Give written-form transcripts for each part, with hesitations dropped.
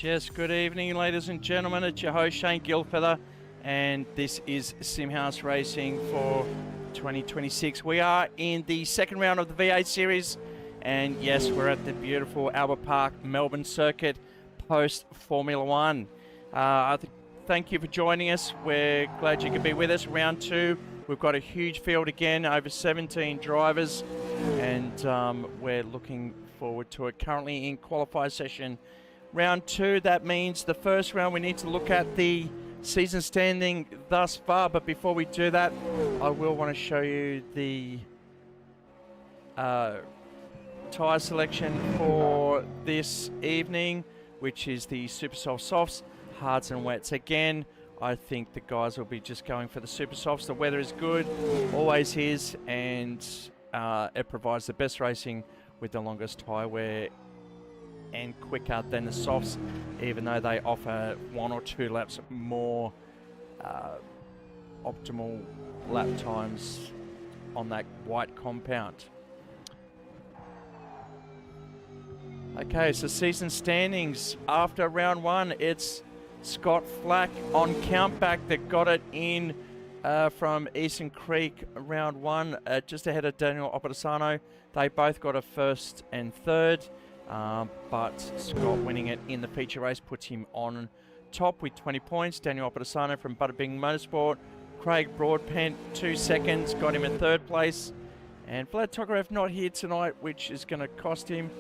Yes, good evening, ladies and gentlemen. It's your host, Shane Gilfeather, and this is SimHaus Racing for 2026. We are in the second round of the V8 series, and yes, we're at the beautiful Albert Park, Melbourne circuit, post-Formula One. Thank you for joining us. We're glad you could be with us. Round two, we've got a huge field again, over 17 drivers, and we're looking forward to it. Currently in qualifier session round two. That means the first round we need to look at the season standing thus far, but before we do that, I will want to show you the tyre selection for this evening, which is the Super Soft Softs, hards and wets. Again, I think the guys will be just going for the Super Softs. The weather is good, always is, and it provides the best racing with the longest tyre wear and quicker than the softs, even though they offer 1 or 2 laps more optimal lap times on that white compound. Okay, so season standings after round one, it's Scott Flack on countback that got it in from Eastern Creek round one, just ahead of Daniel Opedisano. They both got a first and third. But Scott winning it in the feature race puts him on top with 20 points. Daniel Opedisano from Butterbing Motorsport. Craig Broadbent, 2 seconds, got him in third place. And Vlad Tokarev not here tonight, which is going to cost him.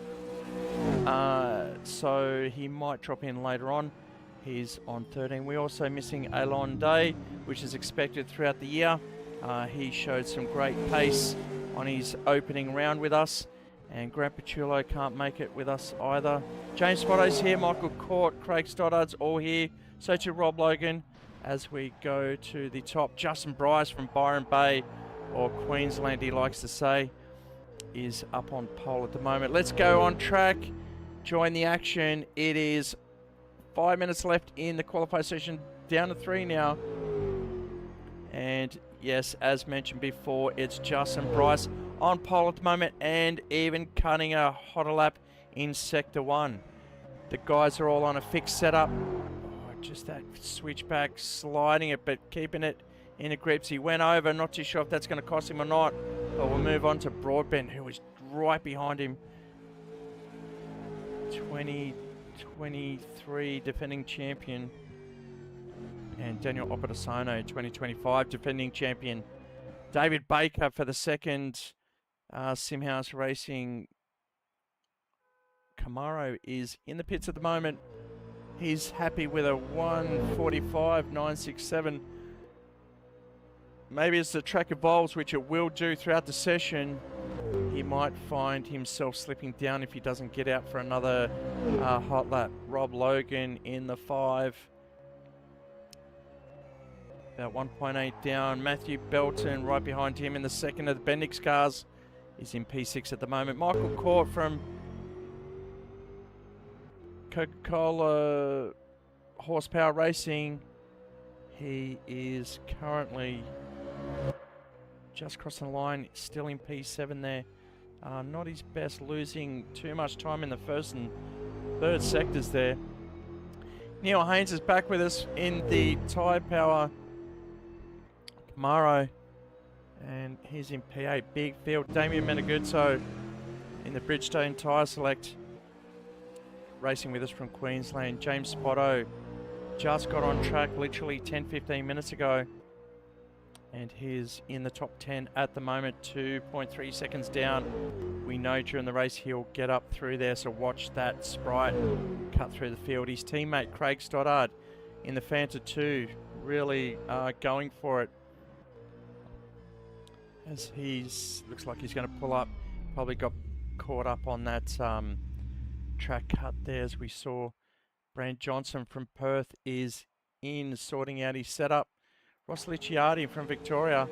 So he might drop in later on. He's on 13. We're also missing Alon Day, which is expected throughout the year. He showed some great pace on his opening round with us. And Grant Picciullo can't make it with us either. James Spotto's here, Michael Court, Craig Stoddard's all here. So too Rob Logan as we go to the top. Justin Bryce from Byron Bay, or Queensland he likes to say, is up on pole at the moment. Let's go on track, join the action. It is 5 minutes left in the qualifier session, down to 3 now. And yes, as mentioned before, it's Justin Bryce on pole at the moment, and even cutting a hotter lap in Sector 1. The guys are all on a fixed setup. Oh, just that switchback, sliding it, but keeping it in a grips. He went over, not too sure if that's going to cost him or not, but we'll move on to Broadbent, who was right behind him. 2023 defending champion. And Daniel Opedisano, 2025 defending champion. David Baker for the second SimHaus Racing Camaro is in the pits at the moment. He's happy with a 1:45.967. Maybe as the track evolves, which it will do throughout the session, he might find himself slipping down if he doesn't get out for another hot lap. Rob Logan in the 5. About 1.8 down. Matthew Belton right behind him in the second of the Bendix cars. He's in P6 at the moment. Michael Court from Coca-Cola Horsepower Racing. He is currently just crossing the line, still in P7 there. Not his best, losing too much time in the first and third sectors there. Neil Haynes is back with us in the Tyre Power Camaro, and he's in P8. Big field. Damien Meneguzzo in the Bridgestone Tyre Select, racing with us from Queensland. James Spotto just got on track literally 10-15 minutes ago, and he's in the top 10 at the moment, 2.3 seconds down. We know during the race he'll get up through there, so watch that Sprite cut through the field. His teammate Craig Stoddard in the Fanta 2 really going for it, as looks like he's going to pull up. Probably got caught up on that track cut there, as we saw. Brand Johnson from Perth is in, sorting out his setup. Ross Licciardi from Victoria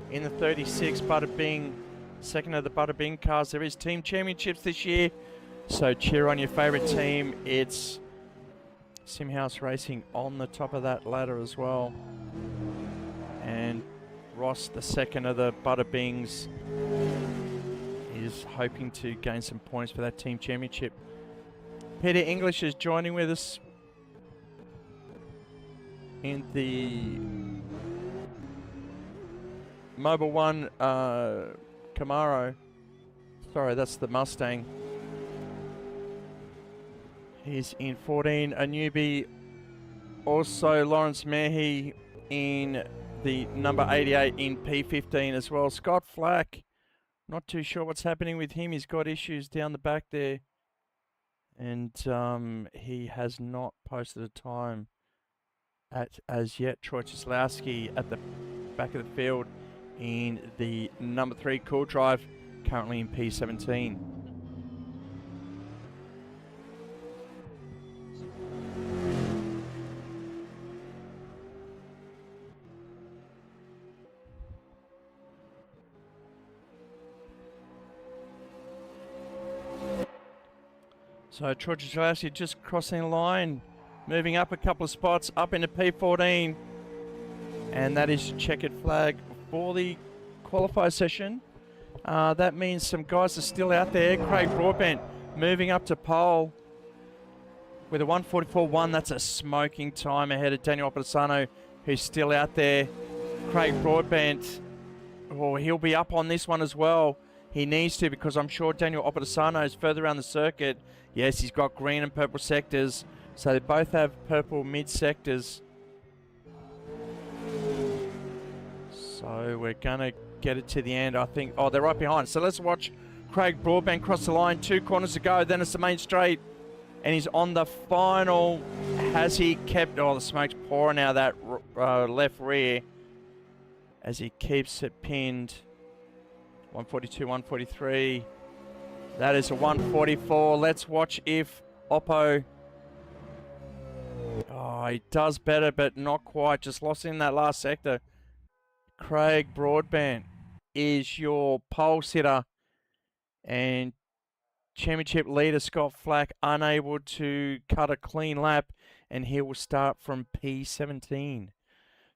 in the 36. Butterbing, second of the Butterbing cars. There is team championships this year, so cheer on your favourite team. It's SimHaus Racing on the top of that ladder as well. And Ross, the second of the Butterbings, is hoping to gain some points for that team championship. Peter English is joining with us in the Mobile One Camaro. Sorry, that's the Mustang. He's in 14. A newbie, also Lawrence Mehi in the number 88 in P15 as well. Scott Flack, not too sure what's happening with him. He's got issues down the back there. And he has not posted a time as yet. Troy Cieslawski at the back of the field in the number 3 Cool Drive, currently in P17. So Troy Cieslawski just crossing the line, moving up a couple of spots, up into P14. And that is checkered flag for the qualifier session. That means some guys are still out there. Craig Broadbent moving up to pole with a 1:44.1. That's a smoking time ahead of Daniel Opedisano, who's still out there. Craig Broadbent, oh, he'll be up on this one as well. He needs to, because I'm sure Daniel Opedisano is further around the circuit. Yes, he's got green and purple sectors, so they both have purple mid sectors. So we're going to get it to the end, I think. Oh, they're right behind. So let's watch Craig Broadbent cross the line. 2 corners to go. Then it's the main straight. And he's on the final. Has he kept... Oh, the smoke's pouring out of that left rear as he keeps it pinned. 142, 143. That is a 144. Let's watch if Oppo... Oh, he does better, but not quite. Just lost in that last sector. Craig Broadbent is your pole sitter, and championship leader Scott Flack unable to cut a clean lap, and he will start from P17.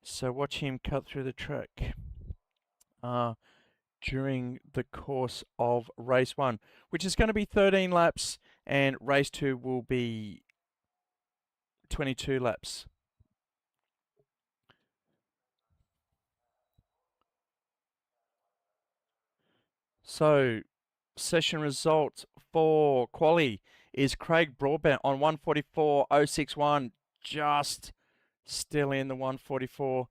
So watch him cut through the track during the course of race 1, which is going to be 13 laps, and race 2 will be 22 laps. So, session result for quali is Craig Broadbent on 144.061, just still in the 144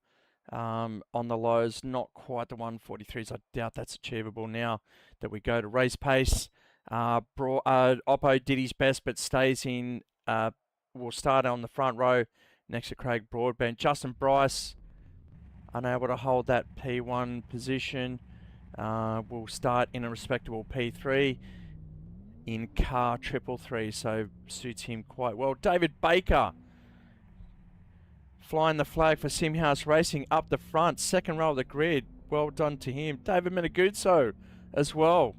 on the lows, not quite the 143s. I doubt that's achievable now that we go to race pace. Oppo did his best, but stays in, will start on the front row next to Craig Broadbent. Justin Bryce, unable to hold that P1 position. Will start in a respectable P3 in car 333, so suits him quite well. David Baker flying the flag for SimHaus Racing up the front, second row of the grid. Well done to him. David Meneguzzo as well,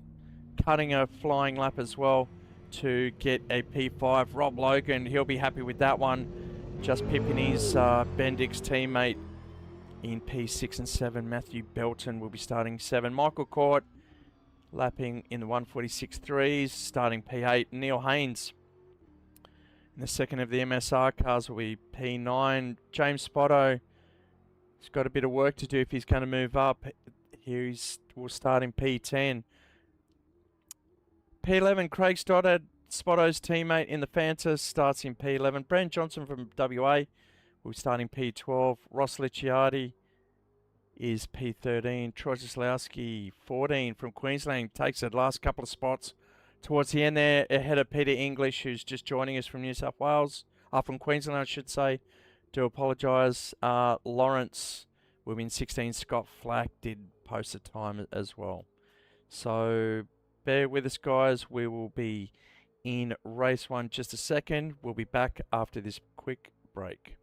cutting a flying lap as well to get a P5. Rob Logan, he'll be happy with that one. Just pipping his Bendix teammate in P6 and 7. Matthew Belton will be starting 7. Michael Court lapping in the 146.3s, starting P8. Neil Haynes in the second of the MSR cars will be P9. James Spotto has got a bit of work to do if he's going to move up. Will start in P10. P11, Craig Stoddard, Spotto's teammate in the Fanta, starts in P11. Brent Johnson from WA will be starting P12. Ross Licciardi is P13. Troy Cieslawski, 14 from Queensland, takes the last couple of spots towards the end there, ahead of Peter English, who's just joining us from New South Wales, from Queensland, I should say. Do apologise. Lawrence will be in 16. Scott Flack did post a time as well. So bear with us, guys. We will be in race 1 just a second. We'll be back after this quick break.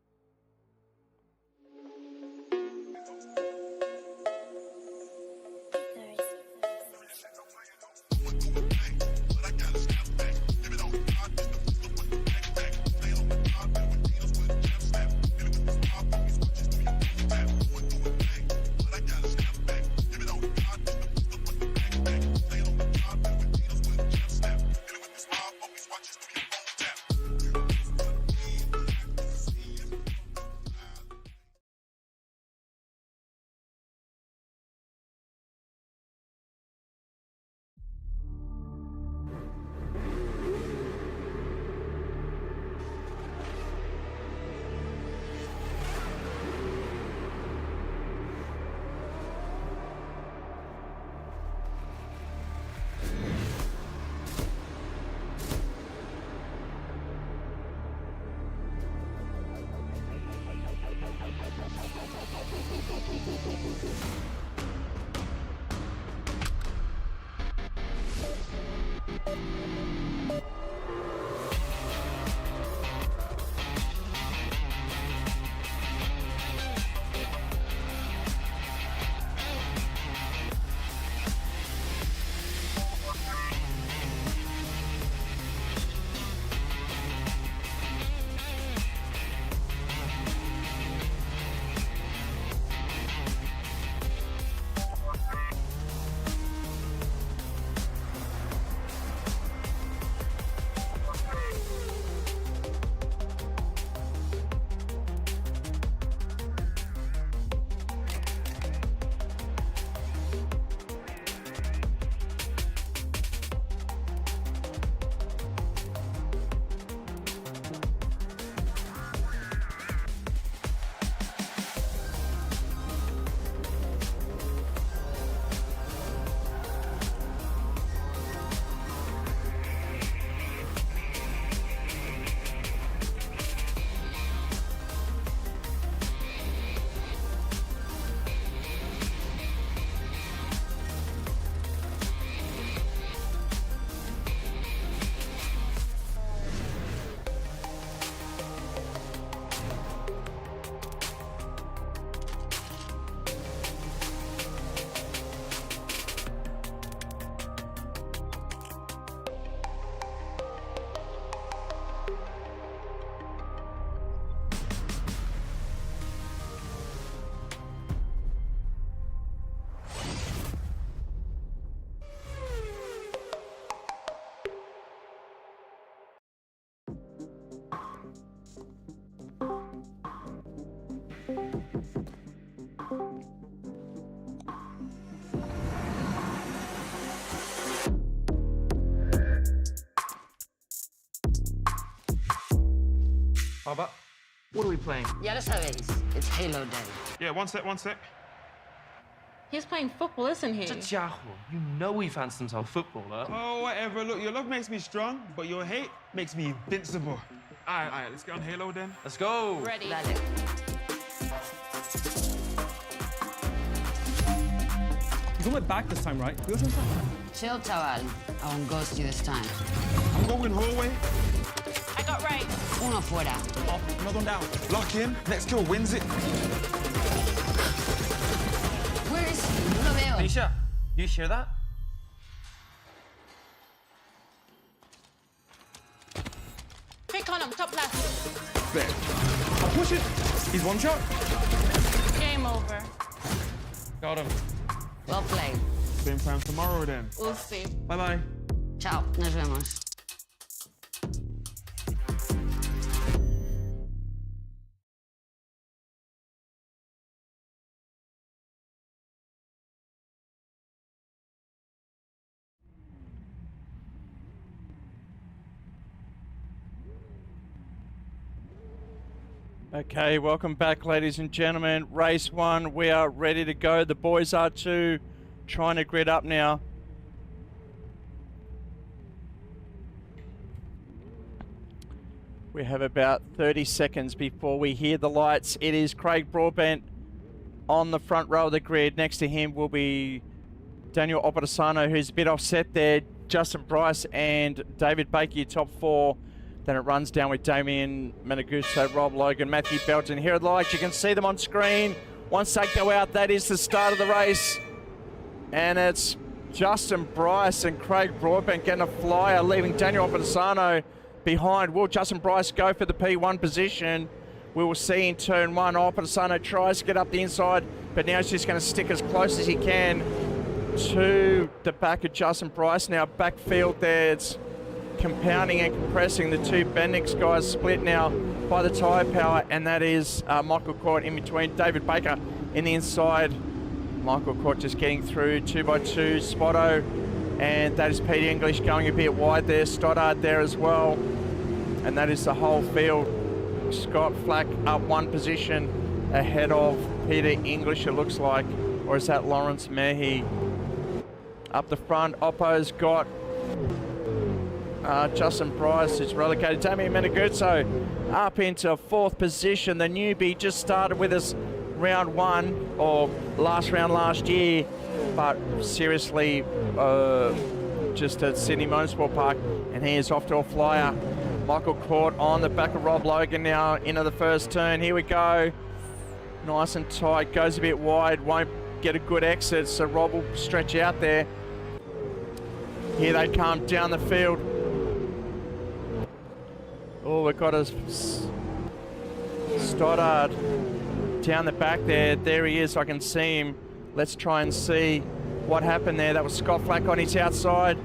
Baba, what are we playing? Ya lo sabéis, it's Halo Day. Yeah, one sec. He's playing football, isn't he? Chachajo, you know he fancies himself footballer. Oh, whatever. Look, your love makes me strong, but your hate makes me invincible. All right, let's get on Halo then. Let's go. Ready. Dale. He's on my back this time, right? Chill, chaval. I won't ghost you this time. I'm going hallway. I got right. Uno fuera. Oh, another one down. Lock in. Next kill wins it. Where is he? No lo veo. Alicia, do you hear that? Pick on him, top left. There. I'll push it. He's one shot. Game over. Got him. Well played. Same time tomorrow then. We'll see. Bye-bye. Ciao. Nos vemos. Okay, welcome back, ladies and gentlemen. Race 1, we are ready to go. The boys are too, trying to grid up now. We have about 30 seconds before we hear the lights. It is Craig Broadbent on the front row of the grid. Next to him will be Daniel Opedisano, who's a bit offset there. Justin Bryce and David Baker, your top 4. Then it runs down with Damien Meneguso, Rob Logan, Matthew Belton. Here are the lights. You can see them on screen. Once they go out, that is the start of the race. And it's Justin Bryce and Craig Broadbent getting a flyer, leaving Daniel Opedisano behind. Will Justin Bryce go for the P1 position? We will see in turn 1. Opedisano tries to get up the inside, but now he's just going to stick as close as he can to the back of Justin Bryce. Now backfield there, it's compounding and compressing. The two Bendix guys split now by the tyre power, and that is Michael Court in between. David Baker in the inside. Michael Court just getting through 2x2. Spotto, and that is Peter English going a bit wide there. Stoddard there as well, and that is the whole field. Scott Flack up one position ahead of Peter English, it looks like, or is that Lawrence Mehi? Up the front, Oppo's got Justin Bryce is relegated. Damien Meneguso up into 4th position. The newbie just started with us round 1, or last round last year, but seriously just at Sydney Motorsport Park, and he is off to a flyer. Michael Court on the back of Rob Logan now into the first turn. Here we go. Nice and tight, goes a bit wide, won't get a good exit, so Rob will stretch out there. Here they come down the field. Oh, we've got a Stoddard down the back there. There he is, I can see him. Let's try and see what happened there. That was Scott Flack on his outside.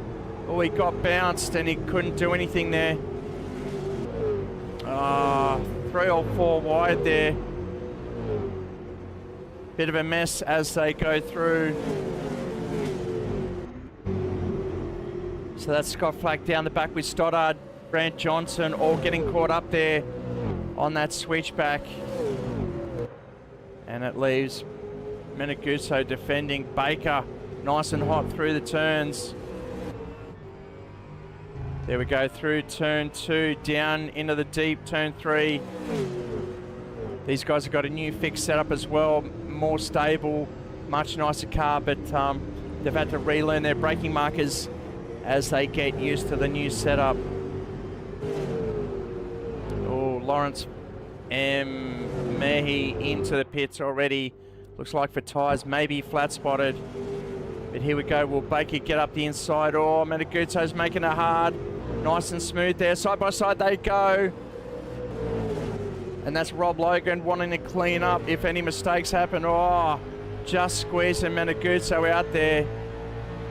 Oh, he got bounced and he couldn't do anything there. 3 or 4 wide there. Bit of a mess as they go through. So that's Scott Flack down the back with Stoddard, Grant Johnson, all getting caught up there on that switchback. And it leaves Meneguso defending Baker nice and hot through the turns. There we go, through turn 2, down into the deep, turn 3. These guys have got a new fix set up as well, more stable, much nicer car, but they've had to relearn their braking markers as they get used to the new setup. Oh, Lawrence M. Mehi into the pits already. Looks like for tyres, maybe flat spotted. But here we go, will Baker get up the inside? Oh, Meneguso's making it hard. Nice and smooth there, side by side they go. And that's Rob Logan wanting to clean up if any mistakes happen. Oh, just squeezing Meneguso out there.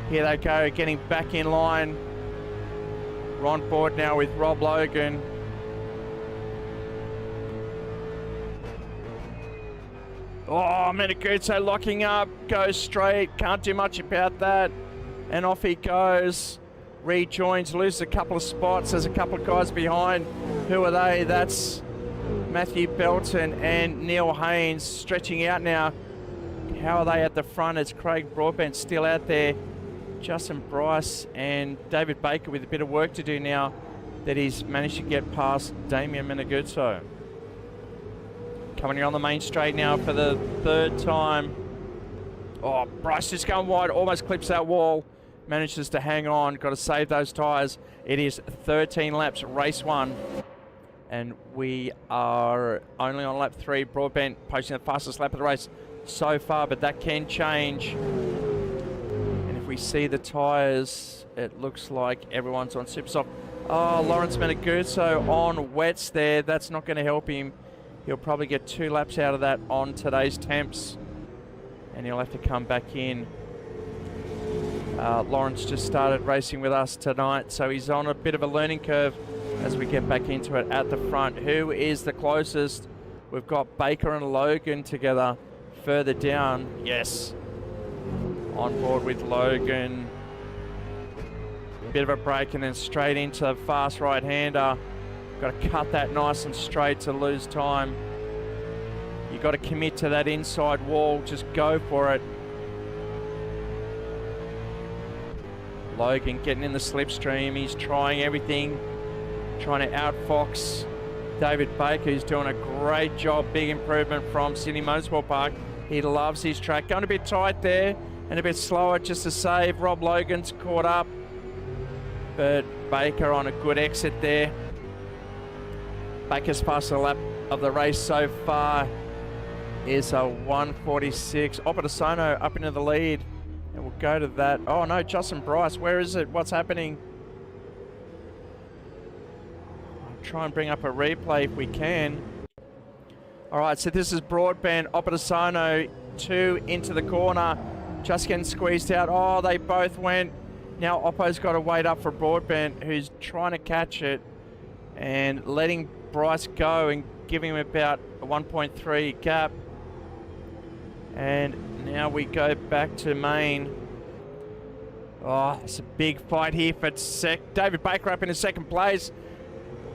Here they go, getting back in line. We're on board now with Rob Logan. Oh, Meneguso locking up, goes straight, can't do much about that. And off he goes. Rejoins, loses a couple of spots. There's a couple of guys behind. Who are they? That's Matthew Belton and Neil Haynes stretching out now. How are they at the front? It's Craig Broadbent still out there. Justin Bryce and David Baker with a bit of work to do now that he's managed to get past Damien Meneguzzo. Coming here on the main straight now for the third time. Oh, Bryce just going wide, almost clips that wall. Manages to hang on, got to save those tyres. It is 13 laps, race 1. And we are only on lap 3. Broadbent posting the fastest lap of the race so far, but that can change. And if we see the tyres, it looks like everyone's on super soft. Oh, Lawrence Meneguzzo on wets there. That's not going to help him. He'll probably get 2 laps out of that on today's temps. And he'll have to come back in. Lawrence just started racing with us tonight, so he's on a bit of a learning curve as we get back into it at the front. Who is the closest? We've got Baker and Logan together further down. Yes. On board with Logan. Bit of a break and then straight into the fast right-hander. Got to cut that nice and straight to lose time. You've got to commit to that inside wall. Just go for it. Logan getting in the slipstream. He's trying everything. Trying to outfox David Baker, who's doing a great job. Big improvement from Sydney Motorsport Park. He loves his track. Going a bit tight there and a bit slower just to save. Rob Logan's caught up. But Baker on a good exit there. Baker's fastest lap of the race so far is a 1:46. Oppidosono up into the lead. And we'll go to that. Oh no, Justin Bryce, where is it? What's happening? I'll try and bring up a replay if we can. All right, so this is Broadbent, Oppidosono, 2 into the corner. Just getting squeezed out. Oh, they both went. Now Oppo's got to wait up for Broadbent, who's trying to catch it and letting Bryce go and giving him about a 1.3 gap. And now we go back to main. Oh, it's a big fight here for David Baker up in his second place.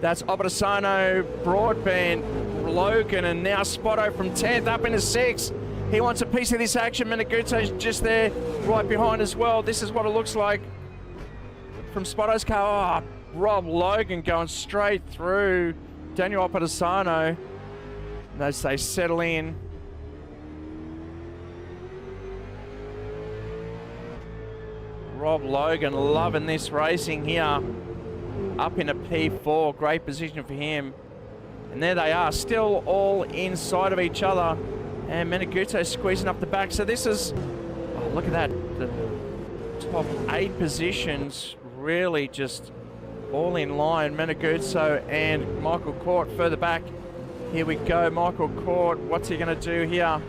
That's Oppidosono, Broadbent, Logan, and now Spotto from 10th up into 6th. He wants a piece of this action. Meneguzzo's just there right behind as well. This is what it looks like from Spotto's car. Oh, Rob Logan going straight through Daniel Oppidosono. And as they settle in. Rob Logan loving this racing here. Up in a P4, great position for him. And there they are, still all inside of each other. And Meneguzzo squeezing up the back. So this is, oh, look at that. The top 8 positions really just all in line. Meneguzzo and Michael Court further back. Here we go, Michael Court. What's he going to do here?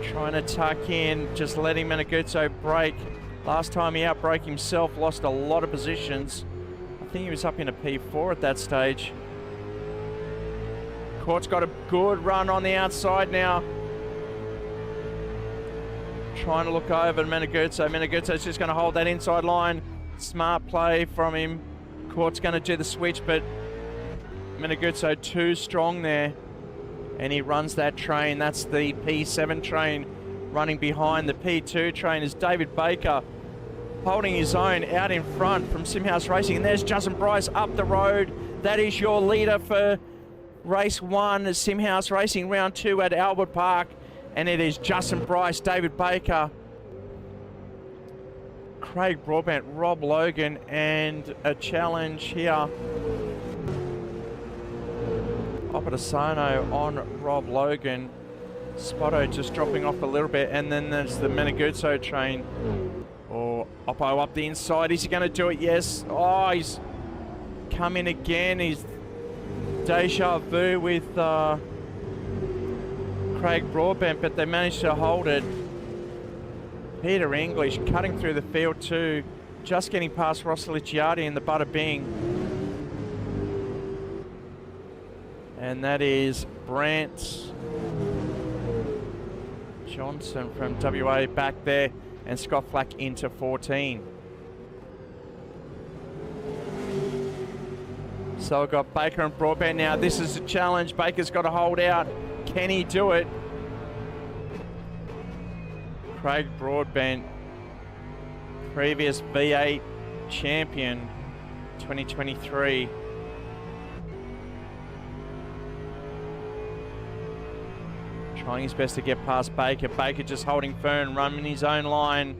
Trying to tuck in, just letting Meneguzzo break. Last time he outbroke himself, lost a lot of positions. I think he was up in a P4 at that stage. Court's got a good run on the outside now. Trying to look over Meneguzzo. Meneguzzo's just going to hold that inside line. Smart play from him. Court's going to do the switch, but Meneguzzo too strong there. And he runs that train. That's the P7 train running behind. The P2 train is David Baker holding his own out in front from SimHaus Racing. And there's Justin Bryce up the road. That is your leader for race 1, SimHaus Racing round 2 at Albert Park. And it is Justin Bryce, David Baker, Craig Broadbent, Rob Logan, and a challenge here. Oppidosono on Rob Logan. Spotto just dropping off a little bit, and then there's the Meneguzzo train. Or Oppo up the inside. Is he going to do it? Yes. Oh, he's come in again. He's deja vu with Craig Broadbent, but they managed to hold it. Peter English cutting through the field too, just getting past Ross Licciardi in the Bada Bing. And that is Brant Johnson from WA back there, and Scott Flack into 14. So we've got Baker and Broadbent now. This is a challenge. Baker's got to hold out. Can he do it? Craig Broadbent, previous V8 champion, 2023. Trying his best to get past Baker. Baker just holding firm, running his own line.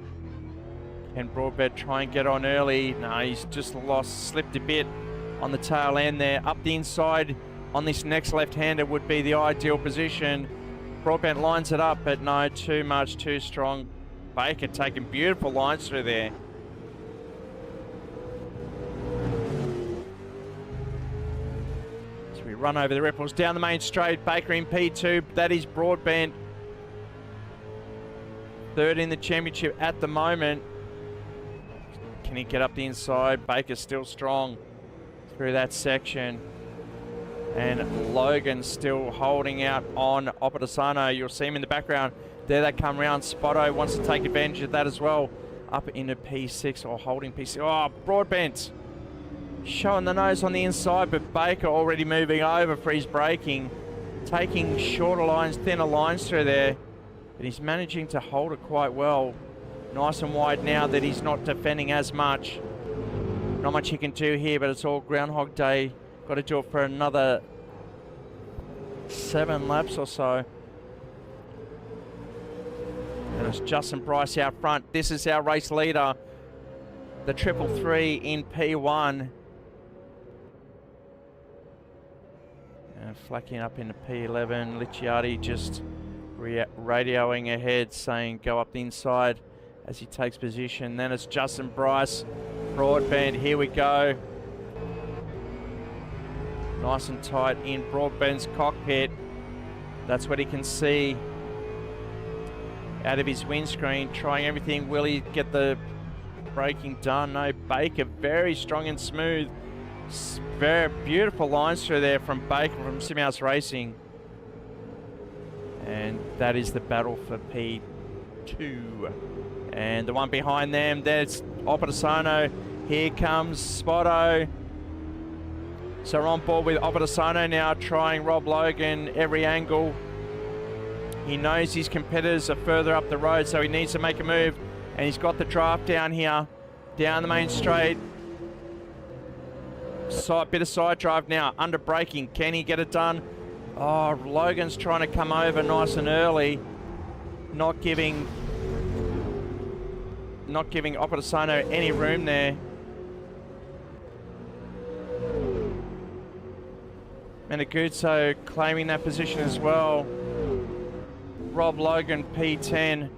Can Broadbent try and get on early? No, he's just slipped a bit on the tail end there. Up the inside on this next left-hander would be the ideal position. Broadbent lines it up, but no, too much, too strong. Baker taking beautiful lines through there. So we run over the ripples down the main straight. Baker in P2. That is Broadbent. Third in the championship at the moment. Can he get up the inside? Baker's still strong through that section. And Logan still holding out on Opedasano. You'll see him in the background. There they come round. Spotto wants to take advantage of that as well. Up into P6 or holding P6. Oh, Broadbent showing the nose on the inside, but Baker already moving over for his braking. Taking shorter lines, thinner lines through there. But he's managing to hold it quite well. Nice and wide now that he's not defending as much. Not much he can do here, but it's all Groundhog Day. Got to do it for another 7 laps or so. And it's Justin Bryce out front. This is our race leader. The 333 in P1. And flacking up into P11. Licciardi just radioing ahead, saying go up the inside as he takes position. Then it's Justin Bryce. Broadbent, here we go. Nice and tight in Broadbent's cockpit. That's what he can see out of his windscreen. Trying everything. Will he get the braking done? No. Baker very strong and smooth. Very beautiful lines through there from Baker from SimHaus Racing. And that is the battle for P2. And the one behind them, there's Opedasano. Here comes Spotto. So we're on board with Opedasano now, trying Rob Logan every angle. He knows his competitors are further up the road, so he needs to make a move. And he's got the draft down here, down the main straight. Bit of side drive now, under braking. Can he get it done? Oh, Logan's trying to come over nice and early. Not giving Opedasano any room there. Meneguzzo claiming that position as well. Rob Logan P10.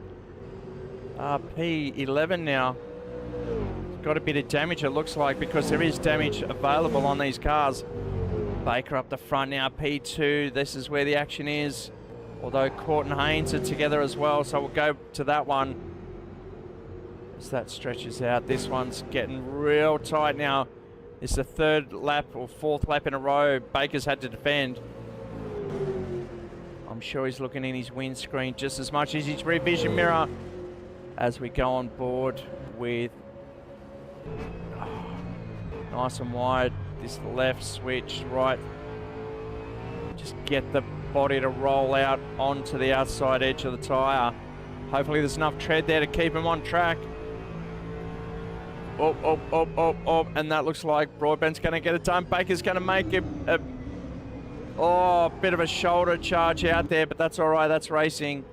P11 now. Got a bit of damage it looks like, because there is damage available on these cars. Baker up the front now, P2. This is where the action is. Although Court and Haynes are together as well, so we'll go to that one. As that stretches out, this one's getting real tight now. It's the 3rd lap or 4th lap in a row Baker's had to defend. I'm sure he's looking in his windscreen just as much as his rear vision mirror as we go on board with nice and wide. This left switch, right. Just get the body to roll out onto the outside edge of the tyre. Hopefully there's enough tread there to keep him on track. And that looks like Broadbent's going to get it done. Baker's going to make a bit of a shoulder charge out there, but that's all right. That's racing.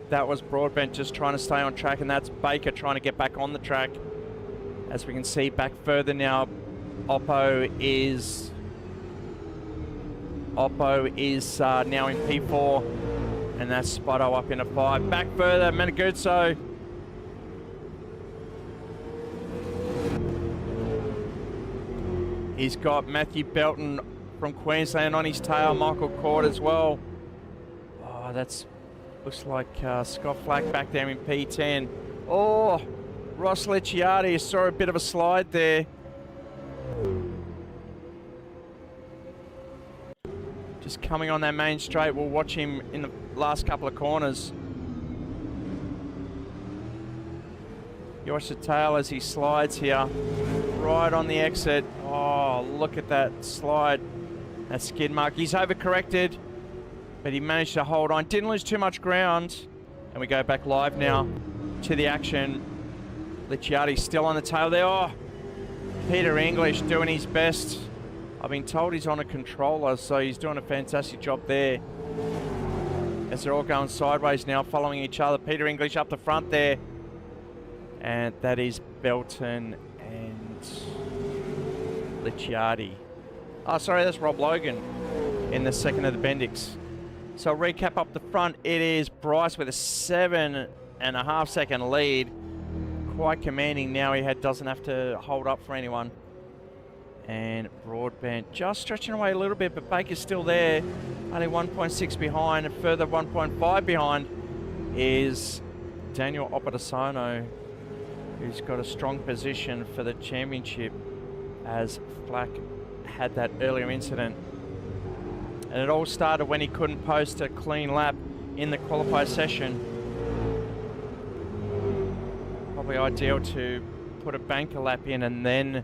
That was Broadbent just trying to stay on track, and that's Baker trying to get back on the track. As we can see back further now, Oppo is now in P4, and that's Spotto up into 5. Back further, Meneguzzo. He's got Matthew Belton from Queensland on his tail, Michael Court as well. Oh, that's looks like Scott Flack back there in P10. Oh, Ross Licciardi, saw a bit of a slide there. Just coming on that main straight. We'll watch him in the last couple of corners. You watch the tail as he slides here. Right on the exit. Oh, look at that slide. That skid mark. He's overcorrected, but he managed to hold on. Didn't lose too much ground. And we go back live now to the action. Licciardi still on the tail there. Oh, Peter English doing his best. I've been told he's on a controller, so he's doing a fantastic job there. As they're all going sideways now, following each other. Peter English up the front there. And that is Belton and Licciardi. Oh, sorry, that's Rob Logan in the second of the Bendix. So recap up the front, it is Bryce with a 7.5 second lead. Quite commanding now. He doesn't have to hold up for anyone. And Broadbent just stretching away a little bit, but Baker's still there. Only 1.6 behind. A further 1.5 behind is Daniel Opedisano, who's got a strong position for the championship as Flack had that earlier incident. And it all started when he couldn't post a clean lap in the qualifier session. Probably ideal to put a banker lap in and then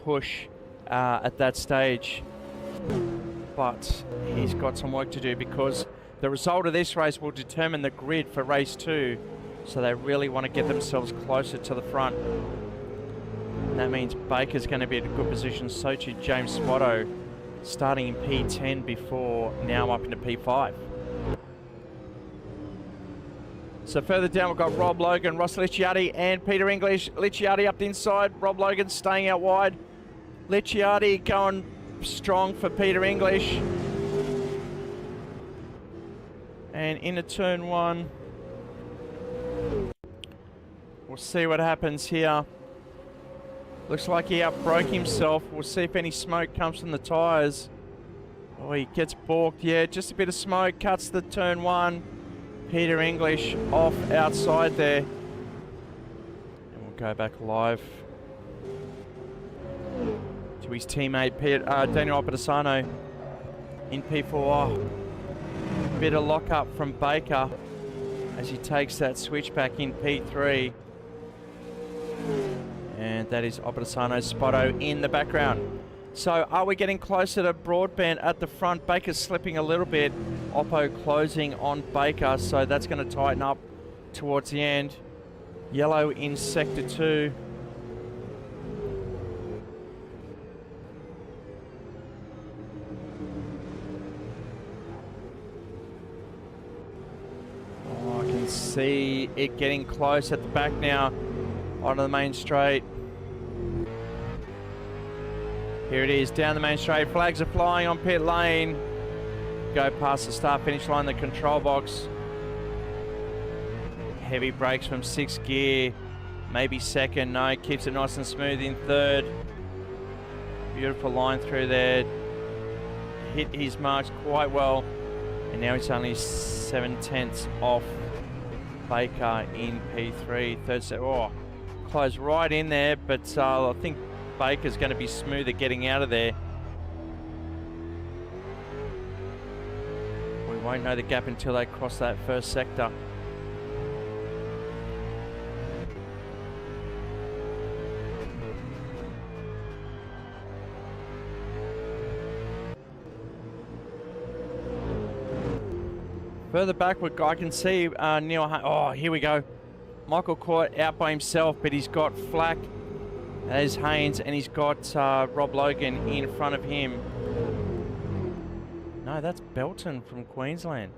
push at that stage. But he's got some work to do because the result of this race will determine the grid for race 2. So they really want to get themselves closer to the front. And that means Baker's going to be in a good position. So too James Spotto, starting in P10 before now up into P5. So further down we've got Rob Logan, Ross Licciardi and Peter English. Licciardi up the inside, Rob Logan staying out wide. Licciardi going strong for Peter English. And into turn 1. We'll see what happens here. Looks like he outbroke himself. We'll see if any smoke comes from the tyres. Oh, he gets balked. Yeah, just a bit of smoke. Cuts the turn 1. Peter English off outside there. And we'll go back live to his teammate Daniel Opedisano in P4. Oh, bit of lock-up from Baker as he takes that switch back in P3. And that is Opedisano's Spotto in the background. So are we getting closer to Broadbent at the front? Baker's slipping a little bit. Oppo closing on Baker, so that's going to tighten up towards the end. Yellow in sector 2. Oh, I can see it getting close at the back now onto the main straight. Here it is, down the main straight. Flags are flying on pit lane. Go past the start-finish line, the control box. Heavy brakes from 6th gear. Maybe second. No, keeps it nice and smooth in 3rd. Beautiful line through there. Hit his marks quite well. And now he's only 7/10 off Baker in P3. 3rd set. Oh, close right in there, but I think Baker's going to be smoother getting out of there. We won't know the gap until they cross that first sector. Further back, I can see Neil. Oh, here we go. Michael Court out by himself, but he's got Flack as Haynes, and he's got Rob Logan in front of him. No, that's Belton from Queensland.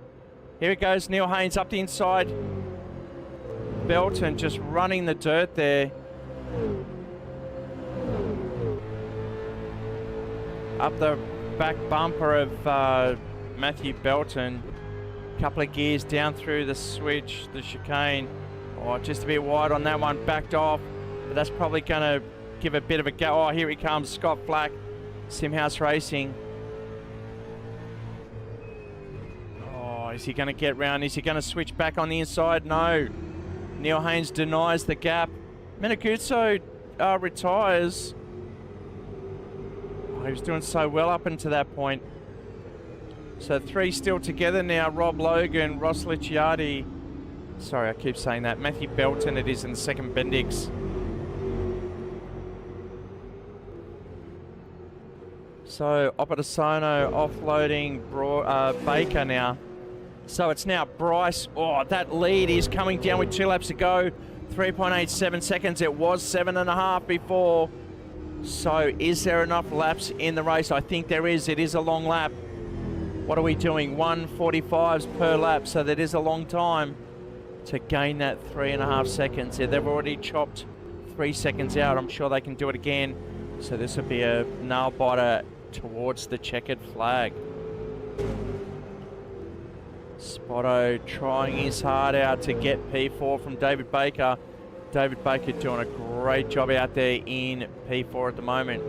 Here it goes, Neil Haynes up the inside. Belton just running the dirt there. Up the back bumper of Matthew Belton. Couple of gears down through the switch, the chicane. Oh, just a bit wide on that one, backed off. But that's probably going to give a bit of a go. Oh, here he comes, Scott Flack, SimHaus Racing. Oh, is he going to get round? Is he going to switch back on the inside? No. Neil Haynes denies the gap. Meneguzzo retires. Oh, he was doing so well up until that point. So 3 still together now. Rob Logan, Ross Licciardi, Sorry, I keep saying that. Matthew Belton it is in the second Bendix. So, Opposano offloading Baker now. So it's now Bryce. Oh, that lead is coming down with 2 laps to go. 3.87 seconds. It was 7.5 before. So is there enough laps in the race? I think there is. It is a long lap. What are we doing? 1:45s per lap. So that is a long time to gain that 3.5 seconds. Yeah, they've already chopped 3 seconds out. I'm sure they can do it again. So this will be a nail biter towards the checkered flag. Spotto trying his heart out to get P4 from David Baker. David Baker doing a great job out there in P4 at the moment.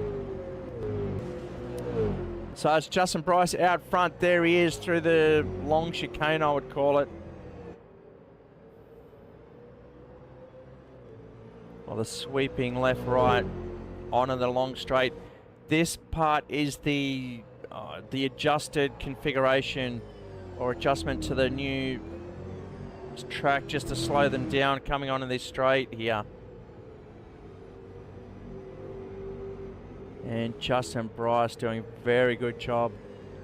So it's Justin Bryce out front. There he is through the long chicane, I would call it. Well, the sweeping left-right onto the long straight. This part is the adjusted configuration or adjustment to the new track just to slow them down coming onto this straight here. And Justin Bryce doing a very good job.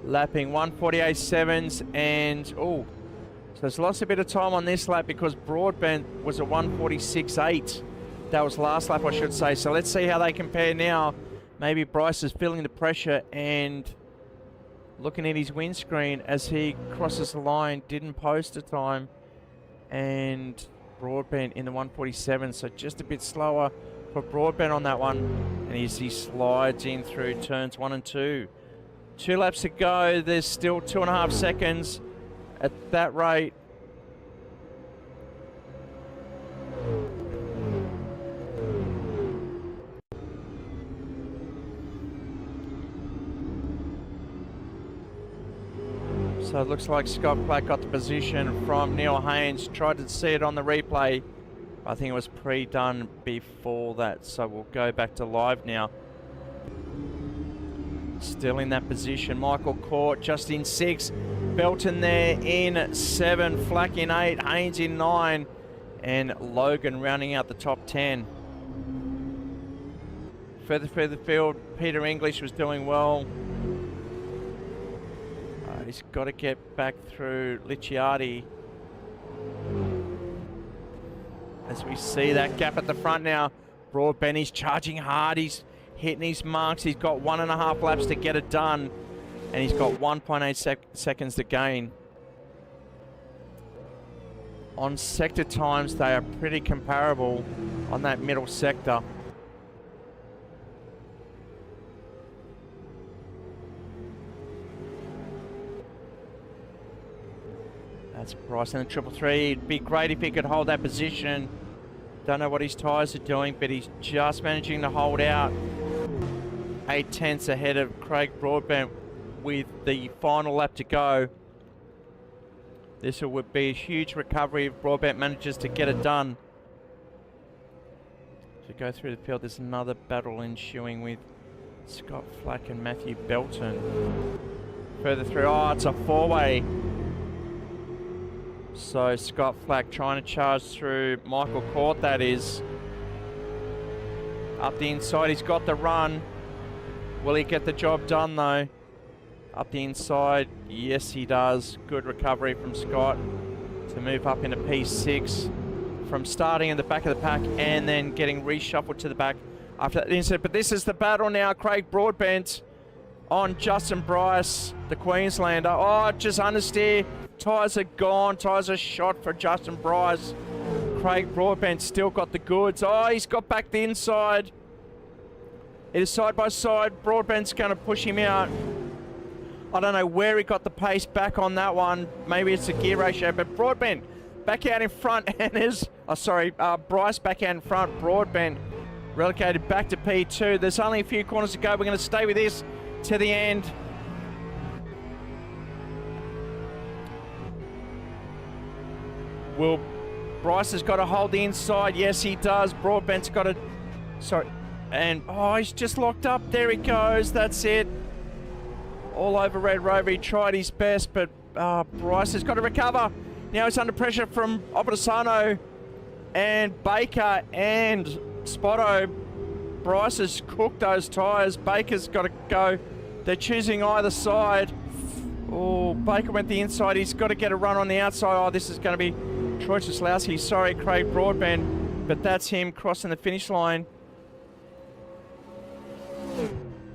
Lapping 1:48.7s and, oh, so there's lost a bit of time on this lap because Broadbent was a 1:46.8. That was last lap, I should say. So let's see how they compare now. Maybe Bryce is feeling the pressure and looking at his windscreen as he crosses the line, didn't post a time. And Broadbent in the 1:47, so just a bit slower for Broadbent on that one. And he slides in through turns 1 and 2. 2 laps to go. There's still 2.5 seconds at that rate. So it looks like Scott Black got the position from Neil Haynes. Tried to see it on the replay. I think it was pre-done before that. So we'll go back to live now. Still in that position. Michael Court just in 6. Belton there in 7. Flack in 8. Haynes in 9. And Logan rounding out the top 10. Further field, Peter English was doing well. He's got to get back through Licciardi. As we see that gap at the front now. Broadbent, he's charging hard. He's hitting his marks. He's got 1.5 laps to get it done. And he's got 1.8 seconds to gain. On sector times, they are pretty comparable on that middle sector. That's Bryce in the 333. It'd be great if he could hold that position. Don't know what his tyres are doing, but he's just managing to hold out. 8/10 ahead of Craig Broadbent with the final lap to go. This would be a huge recovery if Broadbent manages to get it done. To go through the field, there's another battle ensuing with Scott Flack and Matthew Belton. Further through, oh, it's a 4-way. So Scott Flack trying to charge through Michael Court, that is. Up the inside, he's got the run. Will he get the job done though? Up the inside, yes he does. Good recovery from Scott to move up into P6 from starting in the back of the pack and then getting reshuffled to the back after that incident. But this is the battle now. Craig Broadbent on Justin Bryce, the Queenslander. Oh, just understeer. Tyres are gone. Tyres are shot for Justin Bryce. Craig Broadbent still got the goods. Oh, he's got back the inside. It is side by side. Broadbent's going to push him out. I don't know where he got the pace back on that one. Maybe it's a gear ratio, but Broadbent back out in front and is... Oh, sorry, Bryce back out in front. Broadbent relegated back to P2. There's only a few corners to go. We're going to stay with this to the end. Will Bryce has got to hold the inside. Yes, he does. Broadbent's got to... Sorry. And, oh, he's just locked up. There he goes. That's it. All over Red Rover. He tried his best, but Bryce has got to recover. Now he's under pressure from Opposano and Baker and Spotto. Bryce has cooked those tyres. Baker's got to go. They're choosing either side. Oh, Baker went the inside. He's got to get a run on the outside. Oh, this is going to be Troy Cieslawski. Sorry, Craig Broadbent, but that's him crossing the finish line.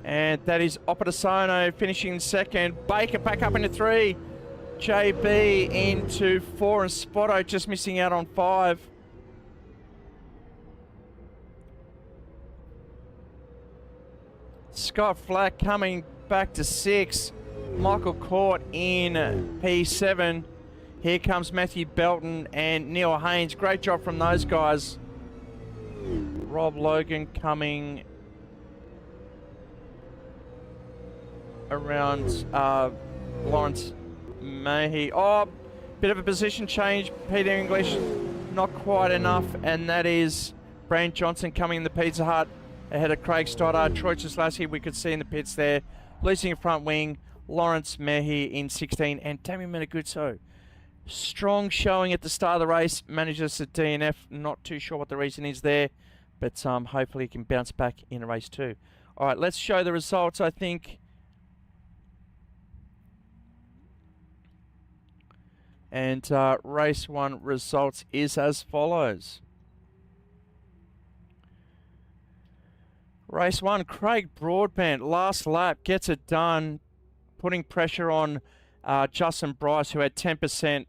And that is Opposano finishing second. Baker back up into 3. JB into 4, and Spotto just missing out on 5. Scott Flack coming back to 6. Michael Court in P7. Here comes Matthew Belton and Neil Haynes. Great job from those guys. Rob Logan coming around Lawrence Mahey. Oh, bit of a position change. Peter English, not quite enough. And that is Brand Johnson coming in the Pizza Hut ahead of Craig Stoddard. Troy Cieslawski, we could see in the pits there. Losing a front wing. Lawrence Mahey in 16. And Damien Meneguzzo. Strong showing at the start of the race. Manages a DNF. Not too sure what the reason is there. But hopefully he can bounce back in race 2. All right, let's show the results, I think. And race 1 results is as follows. Race 1, Craig Broadbent, last lap, gets it done, putting pressure on Justin Bryce, who had 10%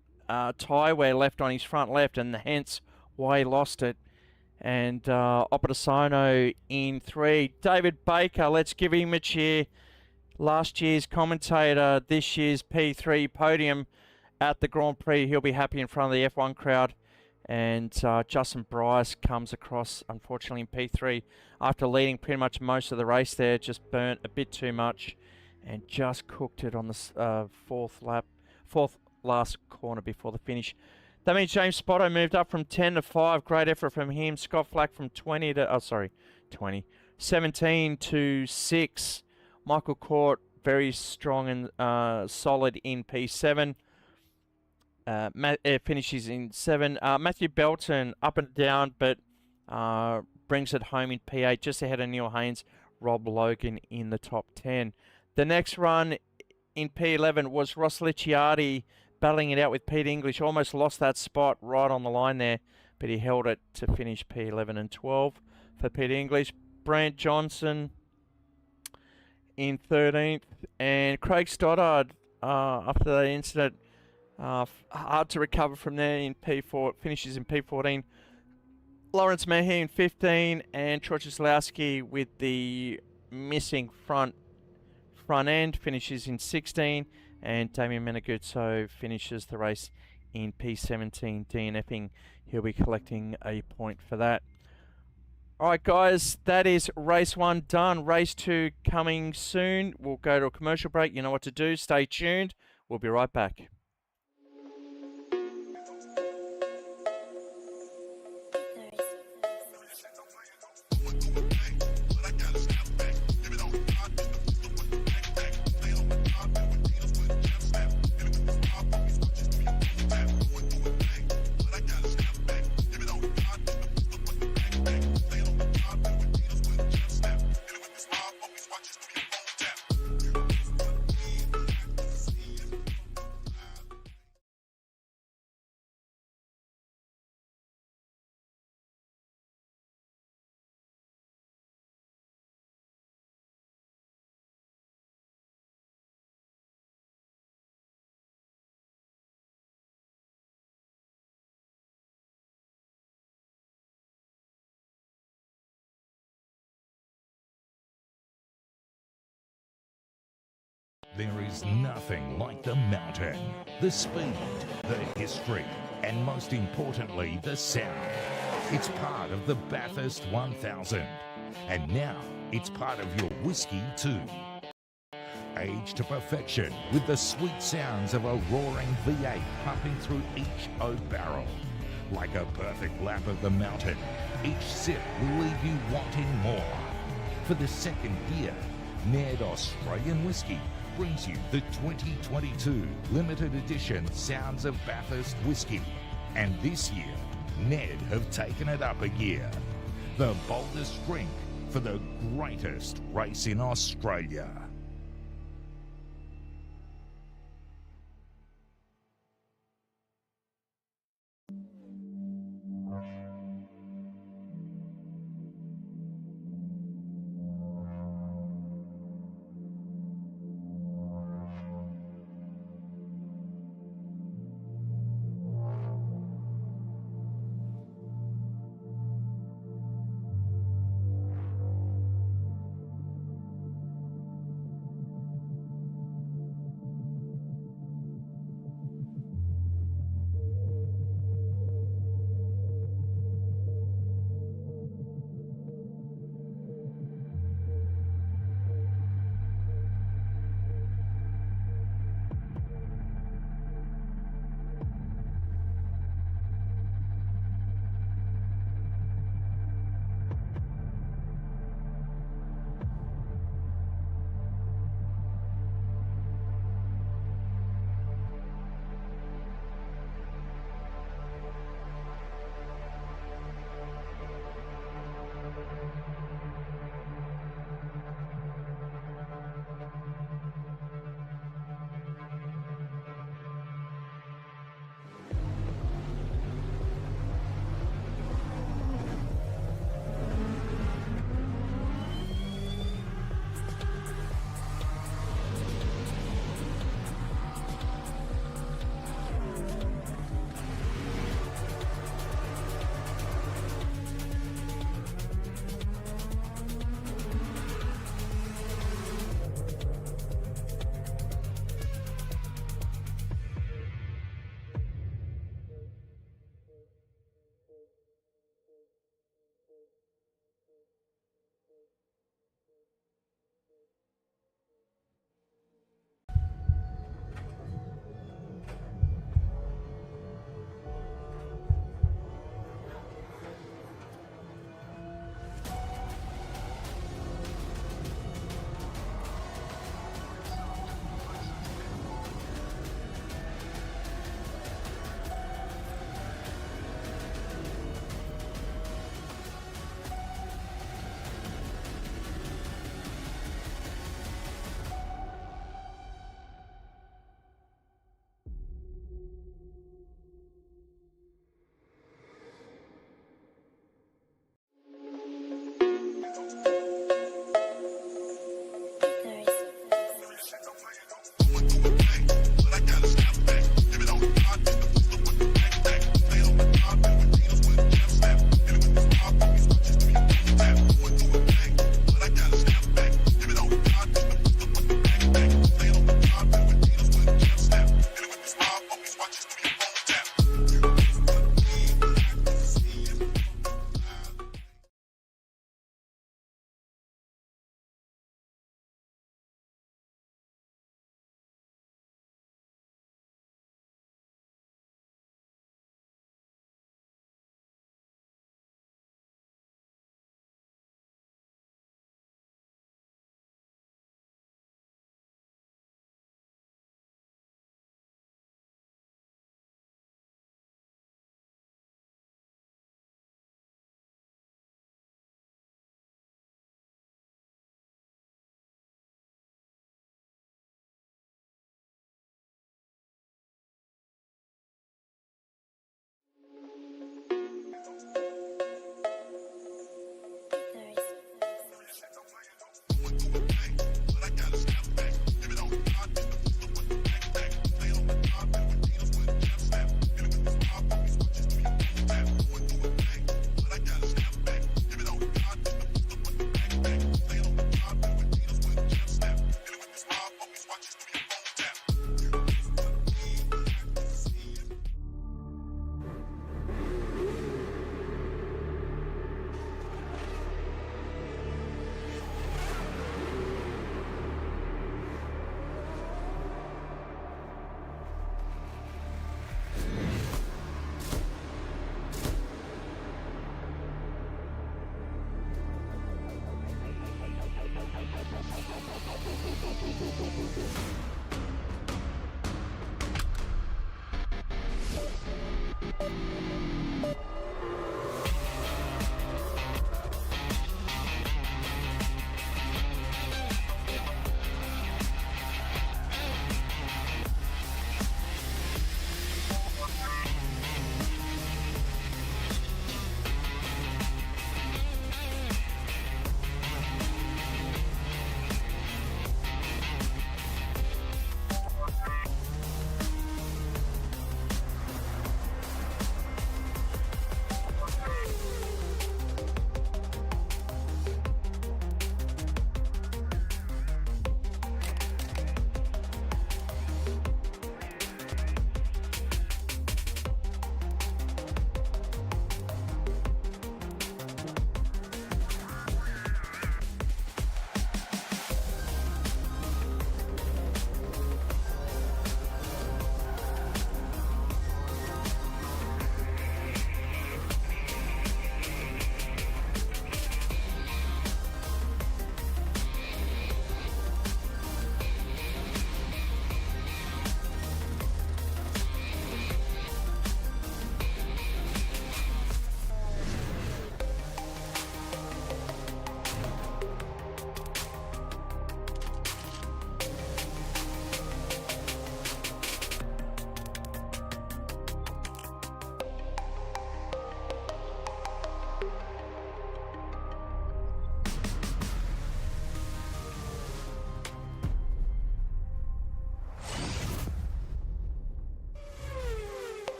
tyre wear left on his front left, and hence why he lost it. And Opposano in 3. David Baker, let's give him a cheer. Last year's commentator, this year's P3 podium at the Grand Prix. He'll be happy in front of the F1 crowd. And Justin Bryce comes across, unfortunately, in P3 after leading pretty much most of the race there. Just burnt a bit too much and just cooked it on the fourth last corner before the finish. That means James Spotto moved up from 10 to 5. Great effort from him. Scott Flack from 17 to 6. Michael Court, very strong and solid in P7. Finishes in 7. Matthew Belton up and down, but brings it home in P8, just ahead of Neil Haynes. Rob Logan in the top 10. The next run in P11 was Ross Licciardi battling it out with Pete English. Almost lost that spot right on the line there, but he held it to finish P11 and 12 for Pete English. Brant Johnson in 13th, and Craig Stoddard after that incident. Hard to recover from there in P4, finishes in P14. Lawrence Mahey in 15, and Troy Cieslawski with the missing front end finishes in 16, and Damien Meneguzzo finishes the race in P17, DNFing. He'll be collecting a point for that. Alright guys, that is race 1 done. Race 2 coming soon. We'll go to a commercial break. You know what to do. Stay tuned. We'll be right back. There is nothing like the mountain, the speed, the history, and most importantly, the sound. It's part of the Bathurst 1000, and now it's part of your whiskey too. Aged to perfection with the sweet sounds of a roaring V8 pumping through each oak barrel. Like a perfect lap of the mountain, each sip will leave you wanting more. For the second year, Ned Australian Whiskey brings you the 2022 limited edition Sounds of Bathurst Whiskey. And this year, Ned have taken it up a gear. The boldest drink for the greatest race in Australia.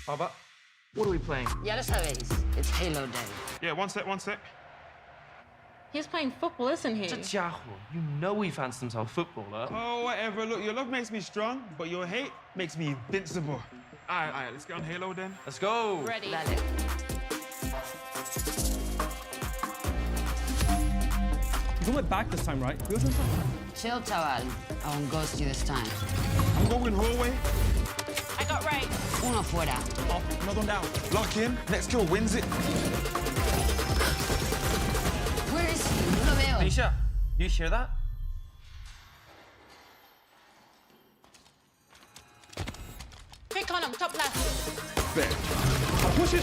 Baba, what are we playing? Ya lo sabéis. It's Halo Day. Yeah, one sec, one sec. He's playing football, isn't he? 这家伙, you know he fancies himself a footballer. Oh, whatever. Look, your love makes me strong, but your hate makes me invincible. All right, let's get on Halo then. Let's go. Ready. Dale. He's on my back this time, right? We also Chill, chaval. I won't ghost you this time. I'm going hallway. I got right. Uno fuera. Up, another one down. Lock in. Next kill wins it. Where is he? No lo veo. Nisha, do you hear that? Pick on him, top left. there. I'll push it.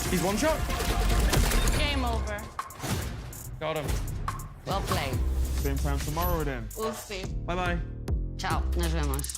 He's one shot. Game over. Got him. Well played. Same time tomorrow then. We'll see. Bye-bye. Ciao. Nos vemos.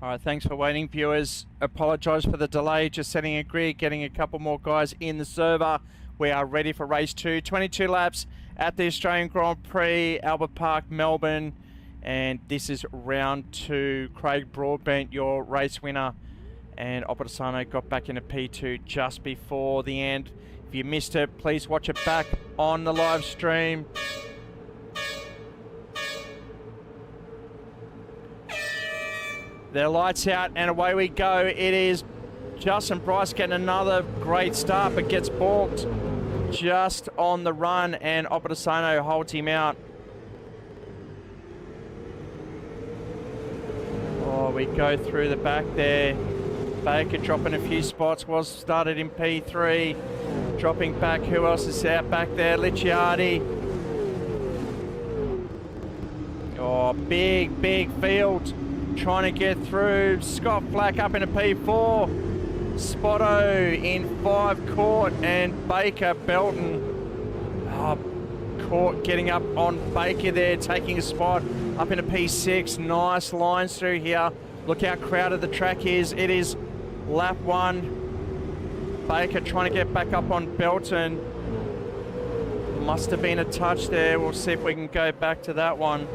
All right, thanks for waiting, viewers. Apologise for the delay, just setting a grid, getting a couple more guys in the server. We are ready for race 2. 22 laps at the Australian Grand Prix, Albert Park, Melbourne. And this is round 2. Craig Broadbent, your race winner. And Opposano got back into P2 just before the end. If you missed it, please watch it back on the live stream. Their lights out and away we go. It is Justin Bryce getting another great start, but gets balked just on the run, and Opposano holds him out. Oh, we go through the back there. Baker dropping a few spots, was started in P3. Dropping back, who else is out back there? Licciardi. Oh, big field. Trying to get through. Scott Flack up into P4. Spotto in 5 Court, and Baker Belton. Oh, Court getting up on Baker there, taking a spot up into P6. Nice lines through here. Look how crowded the track is. It is lap 1. Baker trying to get back up on Belton. Must have been a touch there. We'll see if we can go back to that one.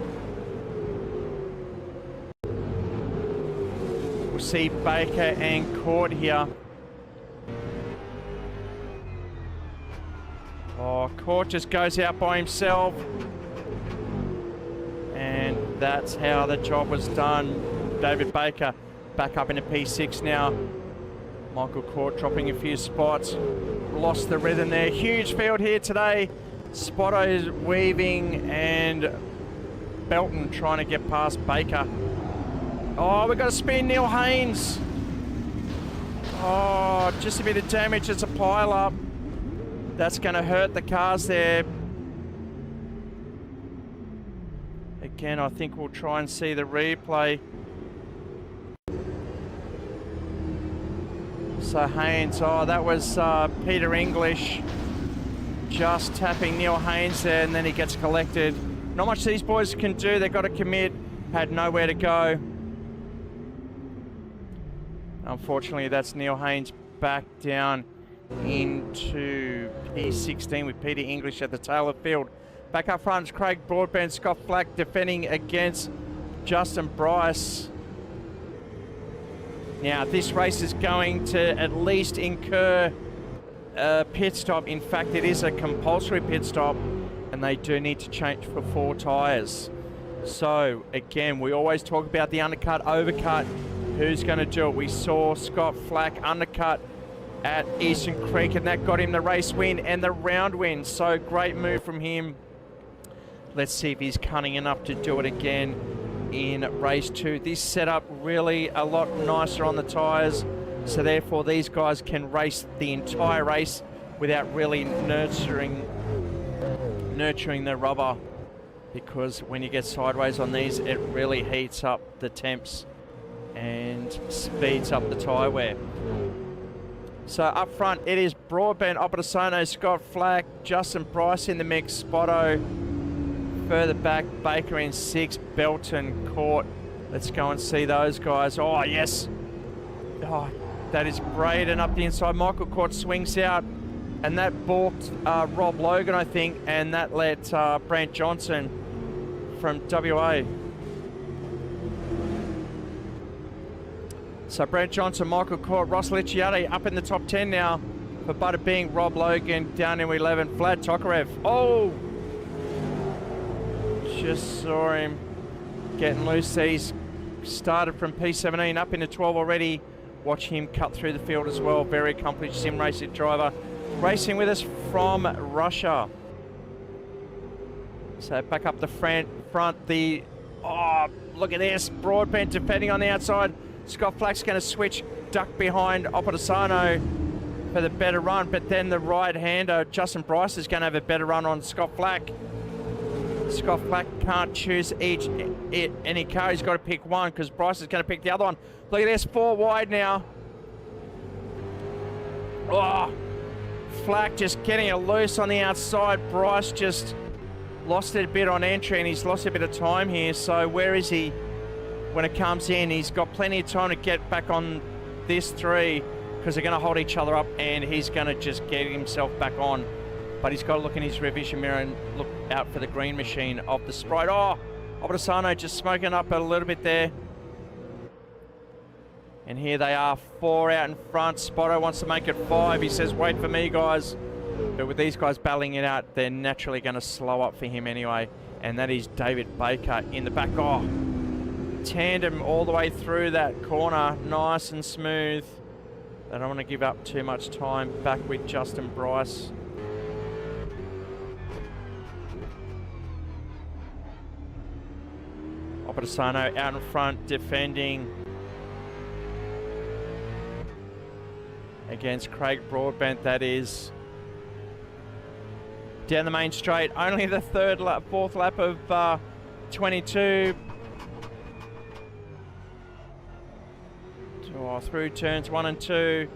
We'll see Baker and Court here. Oh, Court just goes out by himself. And that's how the job was done. David Baker back up into P6 now. Michael Court dropping a few spots. Lost the rhythm there. Huge field here today. Spotto's weaving and Belton trying to get past Baker. Oh, we've got to spin Neil Haynes. Oh, just a bit of damage. It's a pile up. That's going to hurt the cars there. Again, I think we'll try and see the replay. So Haynes, oh, that was Peter English just tapping Neil Haynes there, and then he gets collected. Not much these boys can do. They've got to commit. Had nowhere to go. Unfortunately, that's Neil Haynes back down into P16 with Peter English at the tail of field. Back up front is Craig Broadbent, Scott Flack defending against Justin Bryce. Now, this race is going to at least incur a pit stop. In fact, it is a compulsory pit stop, and they do need to change for 4 tyres. So, again, we always talk about the undercut, overcut. Who's going to do it? We saw Scott Flack undercut at Eastern Creek, and that got him the race win and the round win. So great move from him. Let's see if he's cunning enough to do it again in race 2. This setup really a lot nicer on the tyres, so therefore these guys can race the entire race without really nurturing the rubber, because when you get sideways on these, it really heats up the temps and speeds up the tyre wear. So up front, it is Broadbent, Opposano, Scott Flack, Justin Bryce in the mix, Spotto. Further back, Baker in 6, Belton, Court. Let's go and see those guys. Oh, yes. Oh, that is great. And up the inside, Michael Court swings out, and that balked Rob Logan, I think, and that let Brant Johnson from WA. So Brant Johnson, Michael Court, Ross Licciardi up in the top 10 now. For Butter Bing, Rob Logan down to 11. Vlad Tokarev. Oh! Just saw him getting loose. He's started from P17 up into 12 already. Watch him cut through the field as well. Very accomplished sim racing driver. Racing with us from Russia. So back up the front. Oh, look at this. Broadbent defending on the outside. Scott Flack's going to switch, duck behind Opposano for the better run, but then the right-hander, Justin Bryce, is going to have a better run on Scott Flack. Scott Flack can't choose any car. He's got to pick one, because Bryce is going to pick the other one. Look at this, 4 wide now. Oh, Flack just getting it loose on the outside. Bryce just lost it a bit on entry, and he's lost a bit of time here. So where is he? when it comes in. He's got plenty of time to get back on this 3 because they're going to hold each other up, and he's going to just get himself back on. But he's got to look in his rear vision mirror and look out for the green machine of the Sprite. Oh, Obadesano just smoking up a little bit there. And here they are, 4 out in front. Spotto wants to make it 5. He says, wait for me, guys. But with these guys battling it out, they're naturally going to slow up for him anyway. And that is David Baker in the back. Oh, tandem all the way through that corner. Nice and smooth. They don't want to give up too much time. Back with Justin Bryce. Obadesano out in front, defending against Craig Broadbent, that is. Down the main straight, only the fourth lap of 22. Through turns 1 and 2.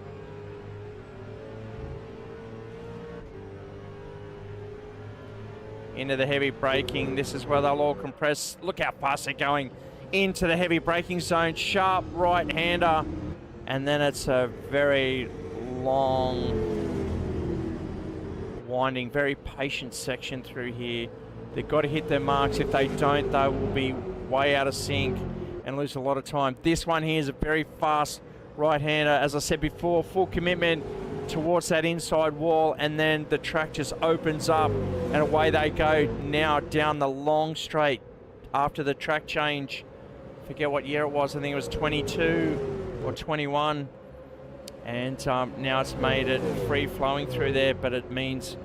Into the heavy braking. This is where they'll all compress. Look how fast they're going into the heavy braking zone. Sharp right-hander. And then it's a very long, winding, very patient section through here. They've got to hit their marks. If they don't, they will be way out of sync and lose a lot of time. This one here is a very fast right-hander. As I said before, full commitment towards that inside wall, and then the track just opens up and away they go now down the long straight after the track change. Forget what year it was. I think it was 22 or 21. And now it's made it free-flowing through there, but it means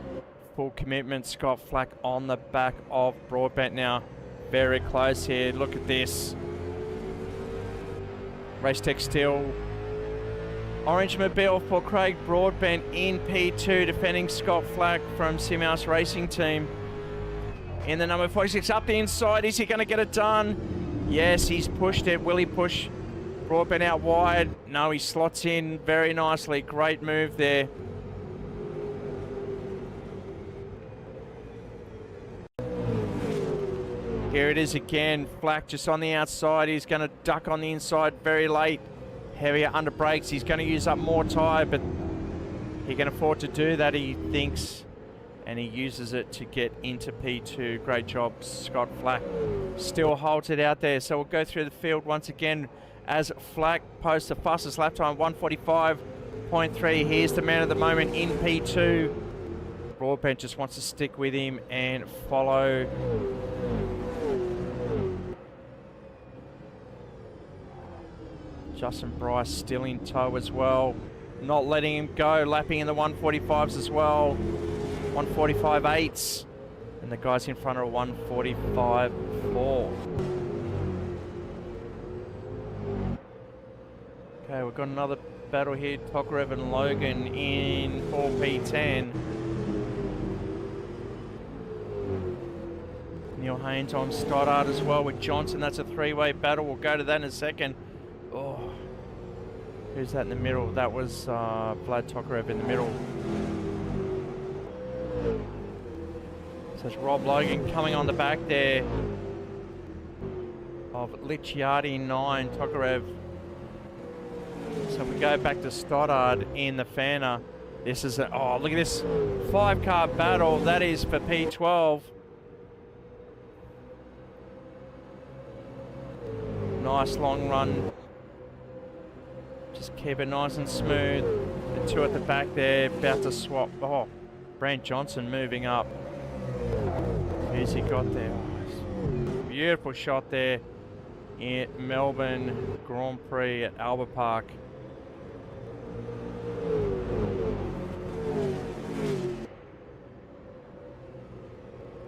full commitment. Scott Flack on the back of Broadbent now. Very close here. Look at this. Race Tech still. Orange Mobile for Craig Broadbent in P2, defending Scott Flack from SimHaus Racing Team. In the number 46, up the inside. Is he going to get it done? Yes, he's pushed it. Will he push Broadbent out wide? No, he slots in very nicely. Great move there. Here it is again. Flack just on the outside. He's going to duck on the inside very late. Heavier under brakes. He's going to use up more tyre, but he can afford to do that, he thinks. And he uses it to get into P2. Great job, Scott Flack. Still halted out there. So we'll go through the field once again as Flack posts the fastest lap time, 1:45.3. Here's the man of the moment in P2. Broadbent just wants to stick with him and follow. Justin Bryce still in tow as well. Not letting him go, lapping in the 1:45s as well. 1:45.8s. And the guys in front are 1:45.4. Okay, we've got another battle here. Tokarev and Logan in 4P10. Neil Haynes on Stoddard as well with Johnson. That's a three-way battle. We'll go to that in a second. Oh, who's that in the middle? That was Vlad Tokarev in the middle. So it's Rob Logan coming on the back there of Licciardi 9, Tokarev. So if we go back to Stoddard in the Fana, this is a, oh, look at this 5-car battle. That is for P12. Nice long run. Just keep it nice and smooth. The two at the back there, about to swap. Oh, Brant Johnson moving up. Who's he got there? Oh, beautiful shot there in Melbourne Grand Prix at Albert Park.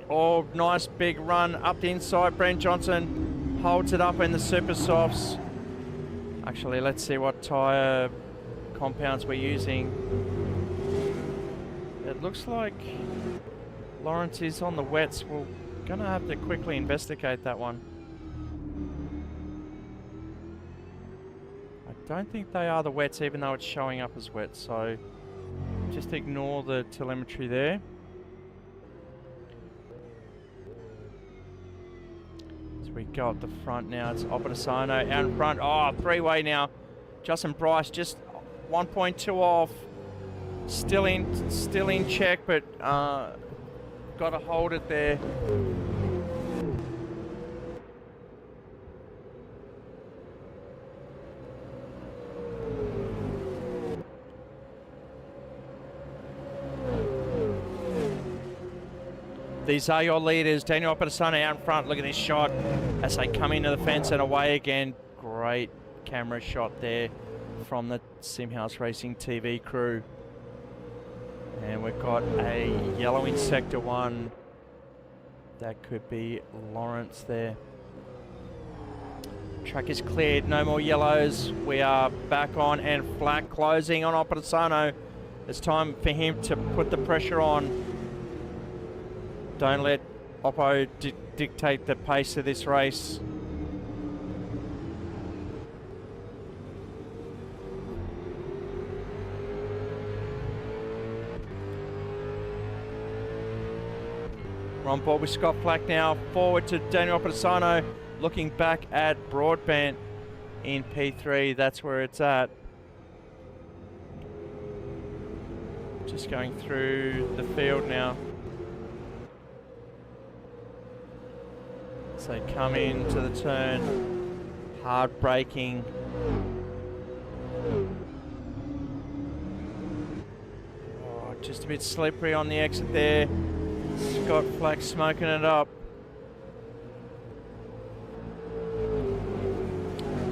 Oh, nice big run up the inside. Brant Johnson holds it up in the super softs. Actually, let's see what tyre compounds we're using. It looks like Lawrence is on the wets. We're gonna have to quickly investigate that one. I don't think they are the wets, even though it's showing up as wet, so just ignore the telemetry there. So we go up the front now. It's Opposano out in front. Oh, three-way now. Justin Bryce just 1.2 off. Still in check, but got to hold it there. These are your leaders. Daniel Opposano out in front. Look at this shot as they come into the fence and away again. Great camera shot there from the SimHaus Racing TV crew. And we've got a yellow in sector 1. That could be Lawrence there. Track is cleared. No more yellows. We are back on and flat closing on Opposano. It's time for him to put the pressure on. Don't let Oppo dictate the pace of this race. We're on board with Scott Flack now. Forward to Daniel Opposano. Looking back at Broadbent in P3. That's where it's at. Just going through the field now. So come into the turn, hard braking. Oh, just a bit slippery on the exit there. Scott Flack smoking it up.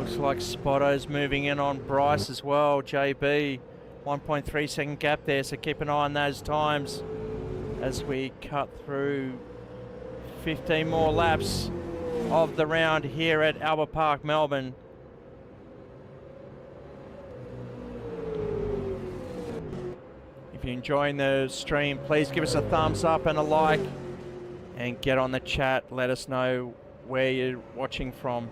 Looks like Spotto's moving in on Bryce as well. JB, 1.3 second gap there, so keep an eye on those times as we cut through 15 more laps of the round here at Albert Park, Melbourne. If you're enjoying the stream, please give us a thumbs up and a like and get on the chat. Let us know where you're watching from.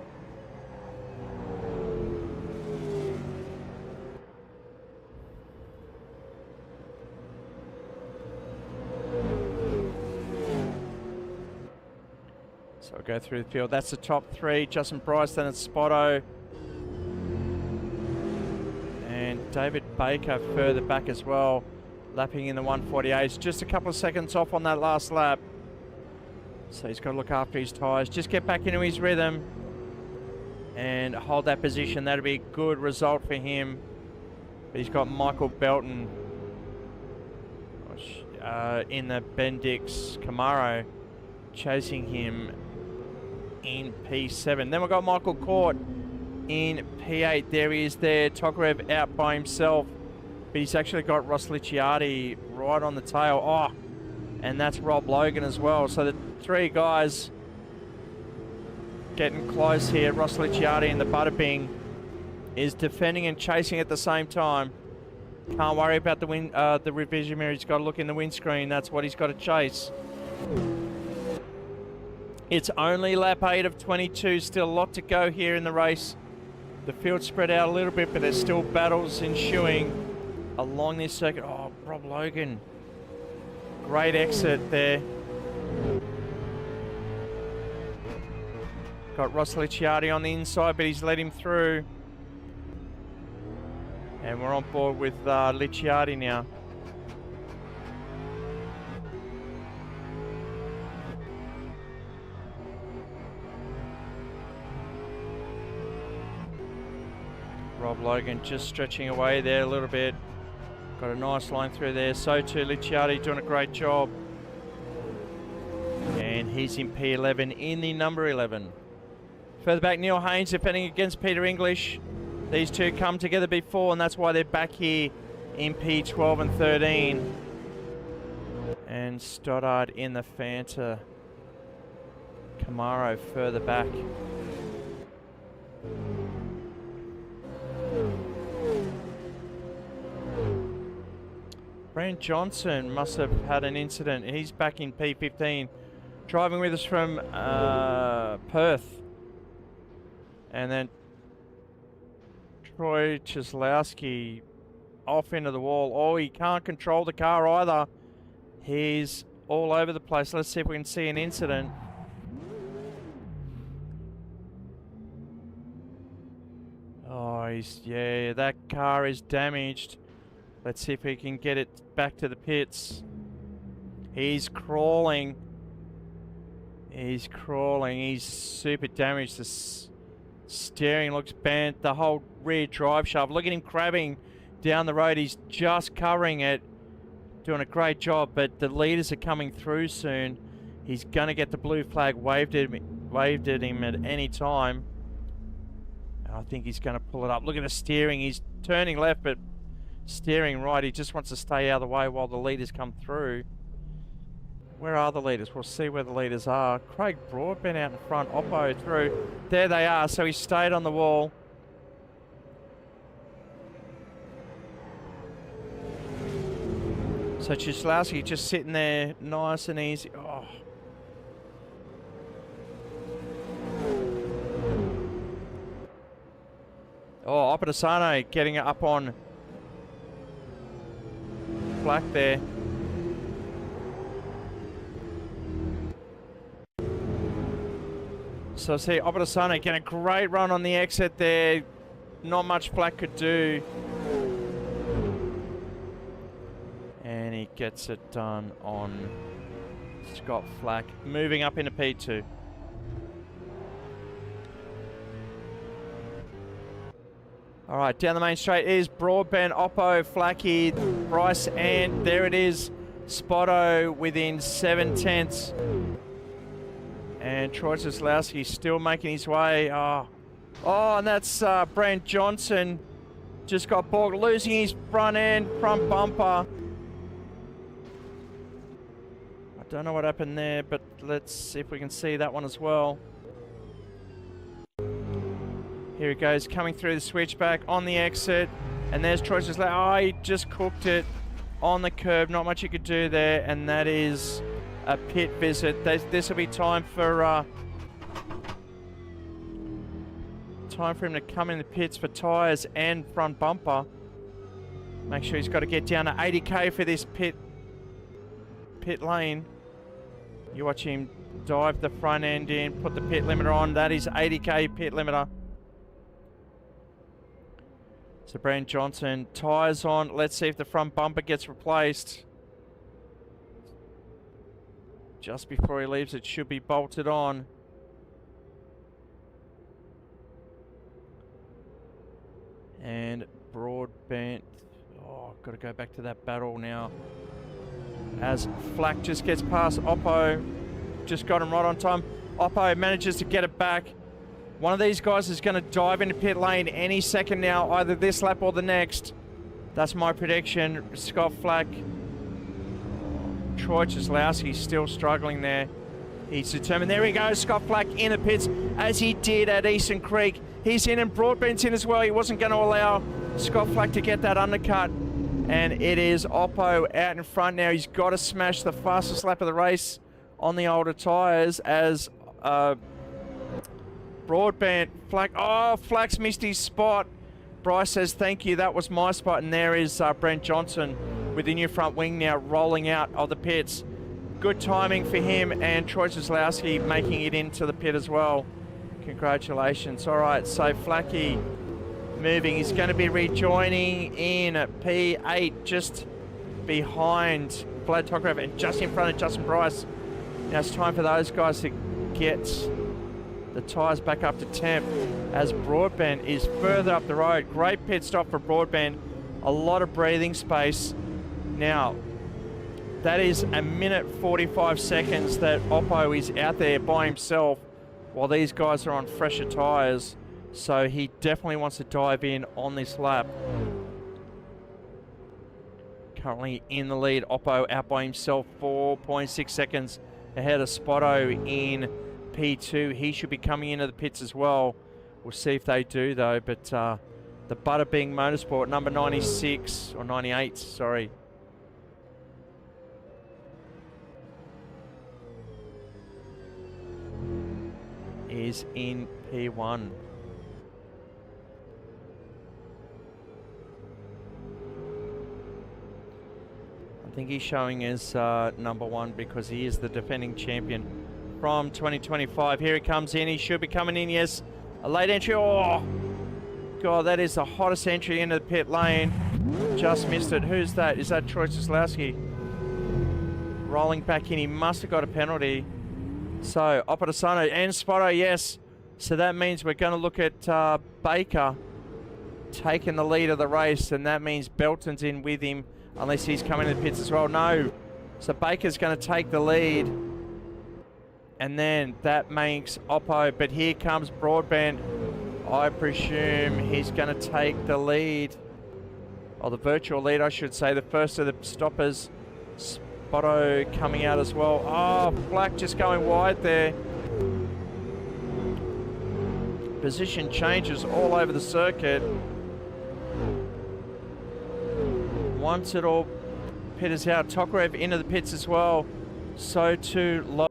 So we'll go through the field. That's the top 3. Justin Bryce, then it's Spotto. And David Baker further back as well, lapping in the 148s. Just a couple of seconds off on that last lap. So he's got to look after his tyres. Just get back into his rhythm and hold that position. That'll be a good result for him. But he's got Michael Belton in the Bendix Camaro chasing him in P7. Then we've got Michael Court in P8. There he is there. Tokarev out by himself, but he's actually got Ross Licciardi right on the tail. Oh, and that's Rob Logan as well. So the 3 guys getting close here. Ross Licciardi in the Butterbing is defending and chasing at the same time. Can't worry about the revision mirror. He's got to look in the windscreen. That's what he's got to chase. It's only lap 8 of 22. Still a lot to go here in the race. The field spread out a little bit, but there's still battles ensuing along this circuit. Oh, Rob Logan. Great exit there. Got Ross Licciardi on the inside, but he's let him through. And we're on board with Licciardi now. Rob Logan just stretching away there a little bit. Got a nice line through there. So too Licciardi doing a great job. And he's in P11 in the number 11. Further back, Neil Haynes defending against Peter English. These two come together before, and that's why they're back here in P12 and 13. And Stoddard in the Fanta Camaro further back. Brand Johnson must have had an incident. He's back in P15, driving with us from Perth. And then Troy Czeslowski off into the wall. Oh, he can't control the car either. He's all over the place. Let's see if we can see an incident. Oh, yeah, that car is damaged. Let's see if we can get it back to the pits. He's crawling. He's super damaged. The steering looks bent. The whole rear drive shaft. Look at him crabbing down the road. He's just covering it. Doing a great job, but the leaders are coming through soon. He's going to get the blue flag waved at him at any time. I think he's going to pull it up. Look at the steering. He's turning left, but steering right. He just wants to stay out of the way while the leaders come through. Where are the leaders? We'll see where the leaders are. Craig Broadbent out in front. Oppo through. There they are. So he stayed on the wall. So Cieslawski just sitting there nice and easy. Oh. Oh, Opedasano getting up on Flack there. So see, Opedasano getting a great run on the exit there. Not much Flack could do. And he gets it done on Scott Flack. Moving up into P2. All right, down the main straight is Broadbent, Oppo, Flacky, Bryce, and there it is. Spotto within 7/10. And Troy Cieslawski still making his way. Oh, and that's Brent Johnson. Just got balked, losing his front end, front bumper. I don't know what happened there, but let's see if we can see that one as well. Here he goes, coming through the switchback on the exit. And there's Troy Cieslawski. Oh, he just cooked it on the curb. Not much he could do there. And that is a pit visit. This will be time for him to come in the pits for tyres and front bumper. Make sure he's got to get down to 80k for this pit lane. You watch him dive the front end in, put the pit limiter on. That is 80k pit limiter. So Brandon Johnson, tyres on. Let's see if the front bumper gets replaced. Just before he leaves, it should be bolted on. And Broadbent. Oh, got to go back to that battle now. As Flack just gets past Oppo. Just got him right on time. Oppo manages to get it back. One of these guys is going to dive into pit lane any second now, either this lap or the next. That's my prediction. Scott Flack. Troy Cieslawski still struggling there. He's determined. There he goes, Scott Flack in the pits, as he did at Eastern Creek. He's in and Broadbent's in as well. He wasn't going to allow Scott Flack to get that undercut. And it is Oppo out in front now. He's got to smash the fastest lap of the race on the older tyres as Broadbent, Flack. Oh, Flack's missed his spot. Bryce says, thank you, that was my spot. And there is Brent Johnson with the new front wing now rolling out of the pits. Good timing for him, and Troy Cieslawski making it into the pit as well. Congratulations. All right, so Flacky moving. He's going to be rejoining in P8, just behind Vlad Tokarev and just in front of Justin Bryce. Now it's time for those guys to get the tyres back up to temp as Broadbent is further up the road. Great pit stop for Broadbent. A lot of breathing space. Now, that is a minute 45 seconds that Oppo is out there by himself while these guys are on fresher tyres. So he definitely wants to dive in on this lap. Currently in the lead, Oppo out by himself, 4.6 seconds ahead of Spotto in P2. He should be coming into the pits as well. We'll see if they do though, but the Butterbean Motorsport, number 96, or 98, sorry. Is in P1. I think he's showing as number 1 because he is the defending champion from 2025. Here he comes in. He should be coming in. Yes, a late entry. Oh, God, that is the hottest entry into the pit lane. Just missed it. Who's that? Is that Troy Soslowski? Rolling back in. He must have got a penalty. So, Oppadasano and Spotto, yes. So that means we're going to look at Baker taking the lead of the race, and that means Belton's in with him, unless he's coming to the pits as well. No. So Baker's going to take the lead, and then that makes Oppo, but here comes Broadbent. I presume he's going to take the lead, or the virtual lead, I should say, the first of the stoppers. Spotto coming out as well. Oh, Black just going wide there. Position changes all over the circuit. Once it all pitters out, Tokarev into the pits as well. So too low.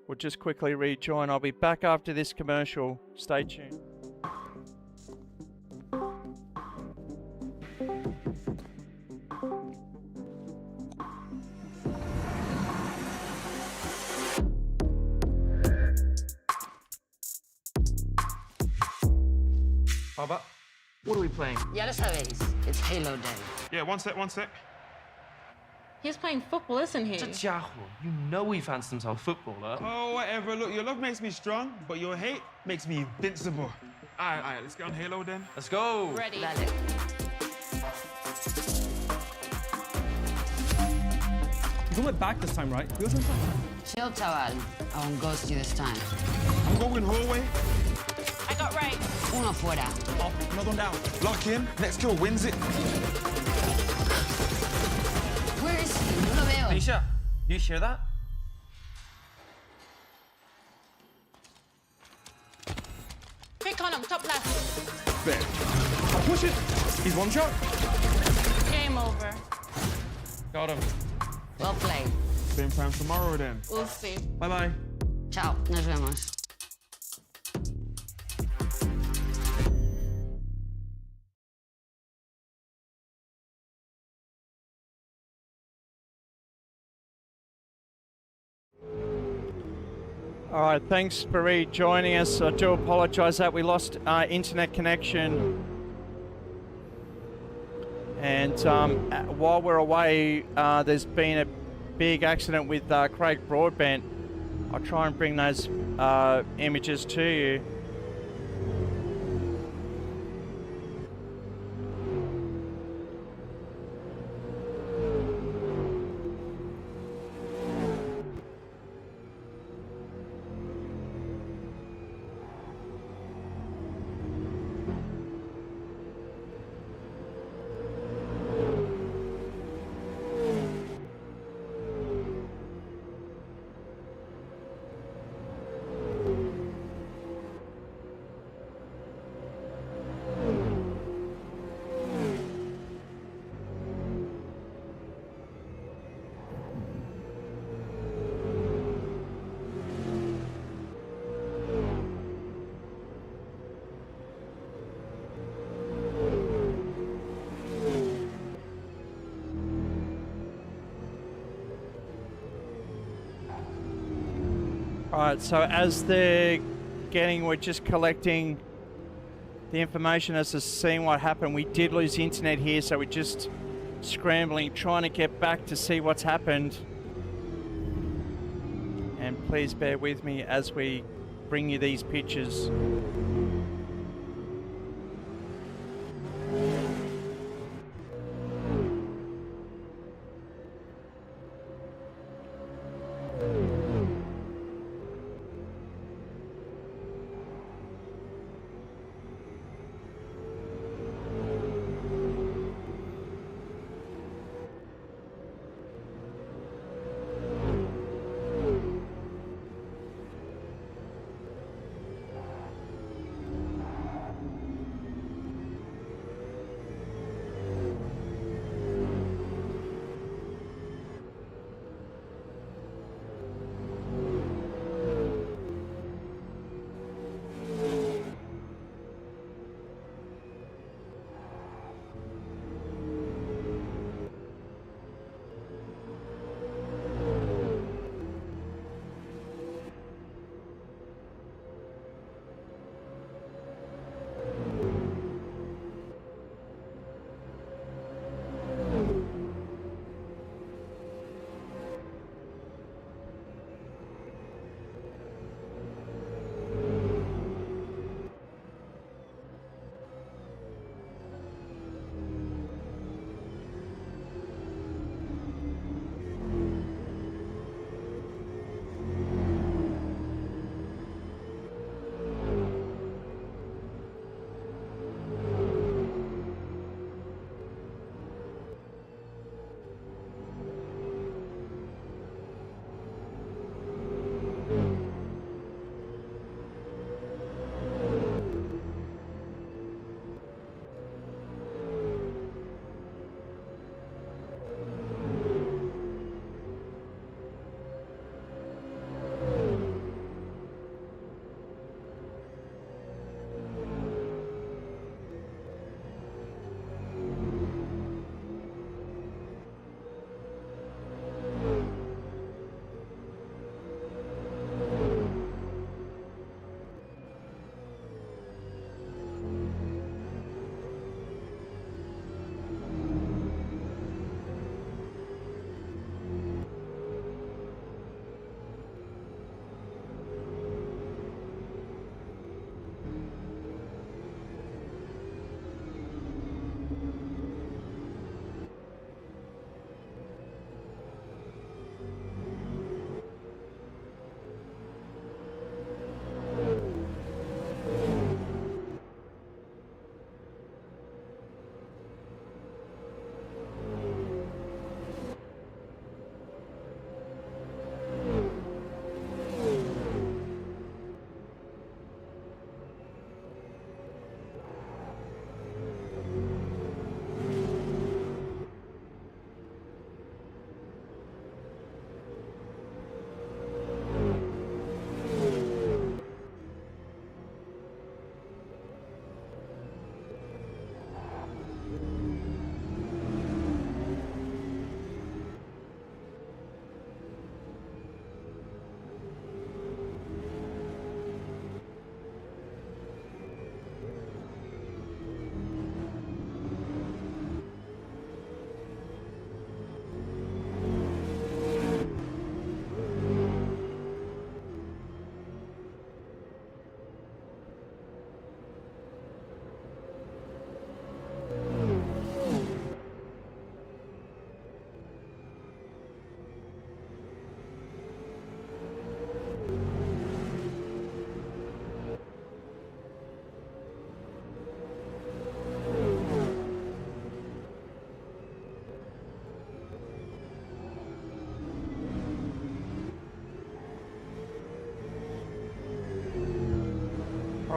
We'll just quickly rejoin. I'll be back after this commercial. Stay tuned. Baba, what are we playing? Ya lo sabéis. It's Halo Day. Yeah, one sec, one sec. He's playing football, isn't he? Jajo, you know he fancies himself footballer. Oh, whatever. Look, your love makes me strong, but your hate makes me invincible. All right, let's get on Halo then. Let's go. Ready. Dale. You went back this time, right? You Chill, chaval. I won't ghost you this time. I'm going hallway. I got right. Uno fuera. Oh, another one down. Lock in. Next kill wins it. Where is he? No lo veo. Alicia, do you hear that? Pick on him, top left. There. I'll push it. He's one shot. Game over. Got him. Well played. Same time tomorrow then. We'll see. Bye-bye. Ciao. Nos vemos. All right, thanks for rejoining us. I do apologise that we lost internet connection. And while we're away, there's been a big accident with Craig Broadbent. I'll try and bring those images to you. Alright, so as they're we're just collecting the information as to seeing what happened. We did lose internet here, so we're just scrambling, trying to get back to see what's happened. And please bear with me as we bring you these pictures.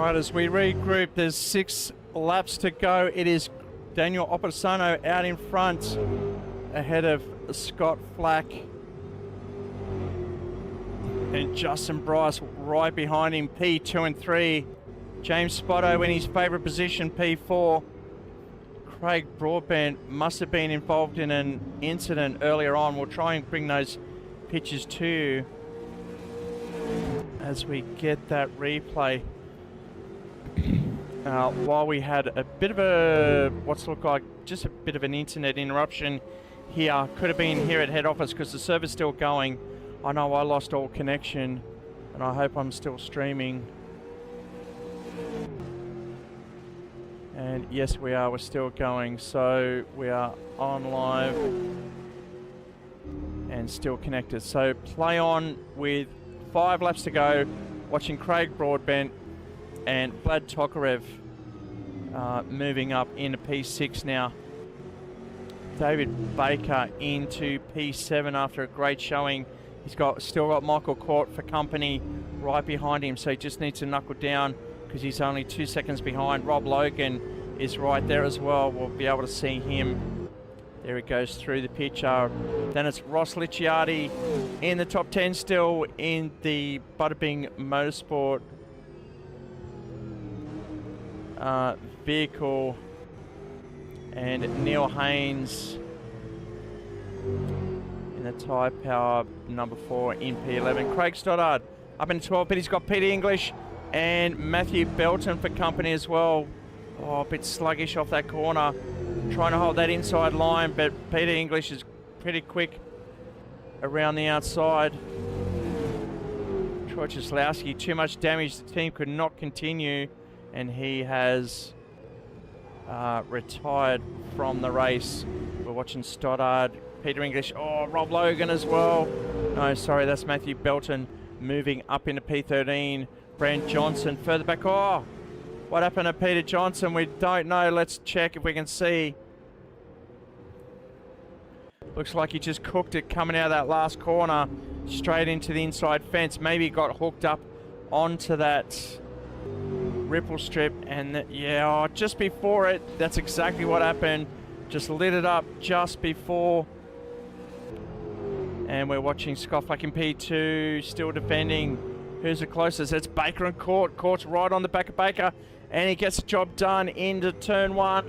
Right, as we regroup, there's 6 laps to go. It is Daniel Opposano out in front, ahead of Scott Flack. And Justin Bryce right behind him, P2 and 3. James Spotto in his favourite position, P4. Craig Broadbent must have been involved in an incident earlier on. We'll try and bring those pictures to you as we get that replay. While we had a bit of a, what's looked like just a bit of an internet interruption here. Could have been here at head office because the server's still going. I know I lost all connection and I hope I'm still streaming. And yes, we are. We're still going. So we are on live and still connected. So play on with 5 laps to go. Watching Craig Broadbent and Vlad Tokarev moving up into P6 now. David Baker into P7 after a great showing. He's still got Michael Court for company right behind him, so he just needs to knuckle down because he's only 2 seconds behind. Rob Logan is right there as well. We'll be able to see him. There he goes through the picture. Then it's Ross Licciardi in the top 10 still in the Butterbing Motorsport vehicle. And Neil Haynes in the Tyre Power number 4 in P11. Craig Stoddard up in 12, but he's got Peter English and Matthew Belton for company as well. Oh, a bit sluggish off that corner. Trying to hold that inside line, but Peter English is pretty quick around the outside. Troy Cieslawski, too much damage. The team could not continue, and he has retired from the race. We're watching Stoddard, Peter English, oh, Rob Logan as well. No, sorry, that's Matthew Belton moving up into P13. Brent Johnson further back. Oh, what happened to Peter Johnson? We don't know. Let's check if we can see. Looks like he just cooked it coming out of that last corner straight into the inside fence. Maybe he got hooked up onto that ripple strip, and yeah, just before it, that's exactly what happened. Just lit it up just before. And we're watching Scott Flack in P2, still defending. Who's the closest? It's Baker and Court. Court's right on the back of Baker, and he gets the job done into turn 1.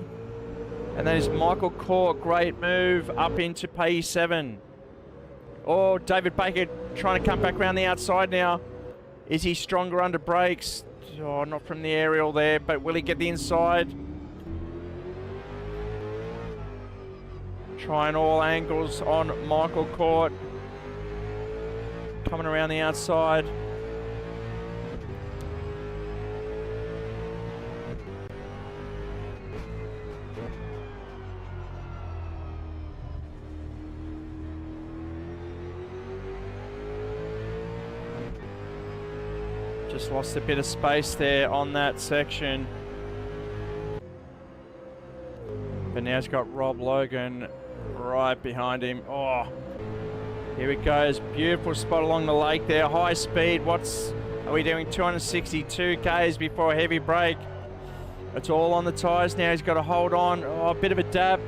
And that is Michael Court. Great move up into P7. Oh, David Baker trying to come back around the outside now. Is he stronger under brakes? Oh, not from the aerial there, but will he get the inside? Trying all angles on Michael Court. Coming around the outside. Just lost a bit of space there on that section. But now he's got Rob Logan right behind him. Oh, here it goes. Beautiful spot along the lake there. High speed. Are we doing 262 Ks before a heavy break? It's all on the tyres now. He's got to hold on. Oh, a bit of a dab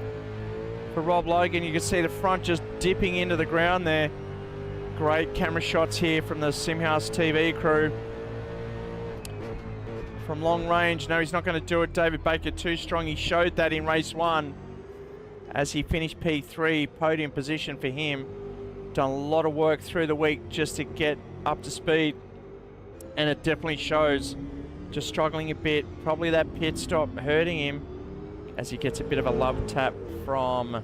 for Rob Logan. You can see the front just dipping into the ground there. Great camera shots here from the SimHaus TV crew. From long range, no, he's not going to do it. David Baker too strong. He showed that in race 1 as he finished P3, podium position for him. Done a lot of work through the week just to get up to speed, and it definitely shows. Just struggling a bit, probably that pit stop hurting him as he gets a bit of a love tap from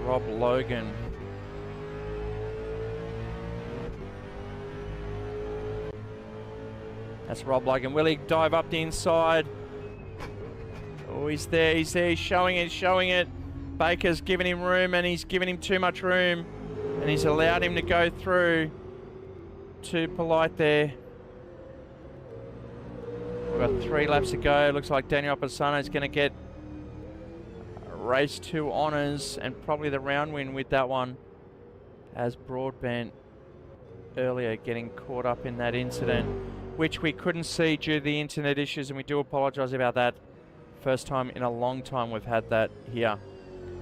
Rob Logan. That's Rob Logan. Will he dive up the inside? Oh, he's there, he's showing it. Baker's giving him room, and he's giving him too much room, and he's allowed him to go through. Too polite there. We've got 3 laps to go. Looks like Daniel Opposano is going to get race 2 honours and probably the round win with that one, as Broadbent earlier getting caught up in that incident, which we couldn't see due to the internet issues, and we do apologise about that. First time in a long time we've had that here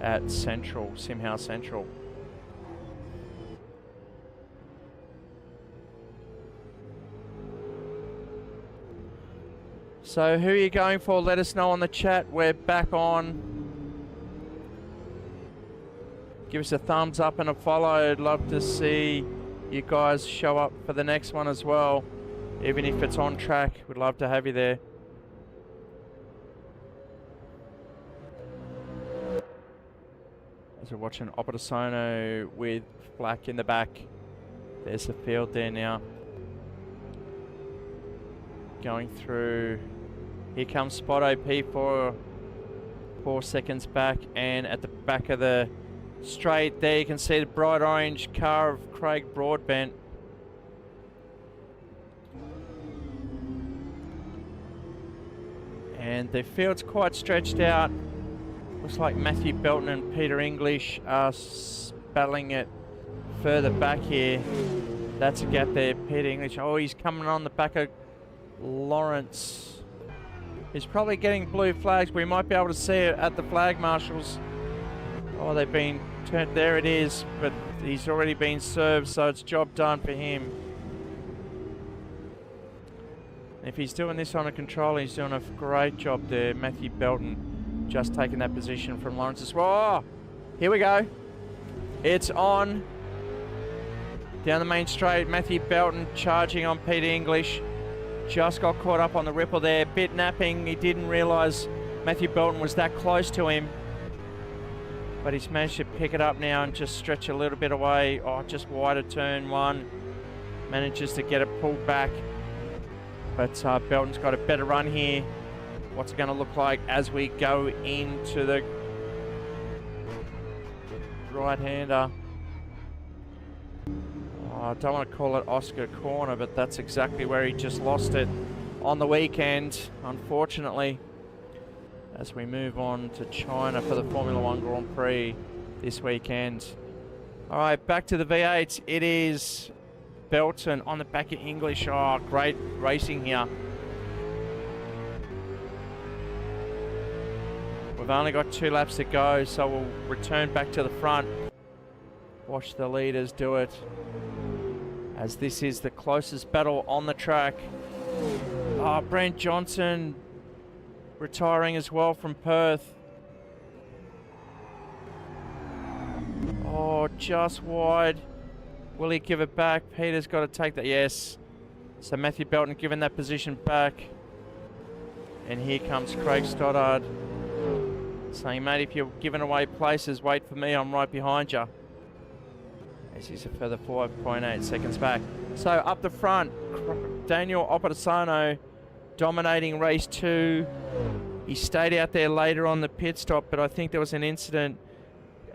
at Central, SimHaus Central. So who are you going for? Let us know on the chat. We're back on. Give us a thumbs up and a follow. I'd love to see you guys show up for the next one as well. Even if it's on track, we'd love to have you there. As we're watching Operasono with Flack in the back. There's the field there now. Going through. Here comes Spotto P4. 4 seconds back, and at the back of the straight there you can see the bright orange car of Craig Broadbent. And the field's quite stretched out. Looks like Matthew Belton and Peter English are battling it further back here. That's a gap there. Peter English, oh, he's coming on the back of Lawrence. He's probably getting blue flags. We might be able to see it at the flag marshals. Oh, they've been turned. There it is, but he's already been served, so it's job done for him. If he's doing this on a controller, he's doing a great job there. Matthew Belton just taking that position from Lawrence as well. Oh, here we go. It's on. Down the main straight, Matthew Belton charging on Peter English. Just got caught up on the ripple there. Bit napping. He didn't realise Matthew Belton was that close to him. But he's managed to pick it up now and just stretch a little bit away. Oh, just wider turn one. Manages to get it pulled back. But Belton's got a better run here. What's it going to look like as we go into the right-hander? I don't want to call it Oscar Corner, but that's exactly where he just lost it on the weekend, unfortunately. As we move on to China for the Formula 1 Grand Prix this weekend. All right, back to the V8. It is Belton on the back of English. Oh, great racing here. We've only got 2 laps to go, so we'll return back to the front. Watch the leaders do it, as this is the closest battle on the track. Oh, Brent Johnson retiring as well from Perth. Oh, just wide. Will he give it back? Peter's got to take that. Yes. So Matthew Belton giving that position back. And here comes Craig Stoddard saying, mate, if you're giving away places, wait for me. I'm right behind you. As he's a further 5.8 seconds back. So up the front, Daniel Operasono dominating race 2. He stayed out there later on the pit stop, but I think there was an incident.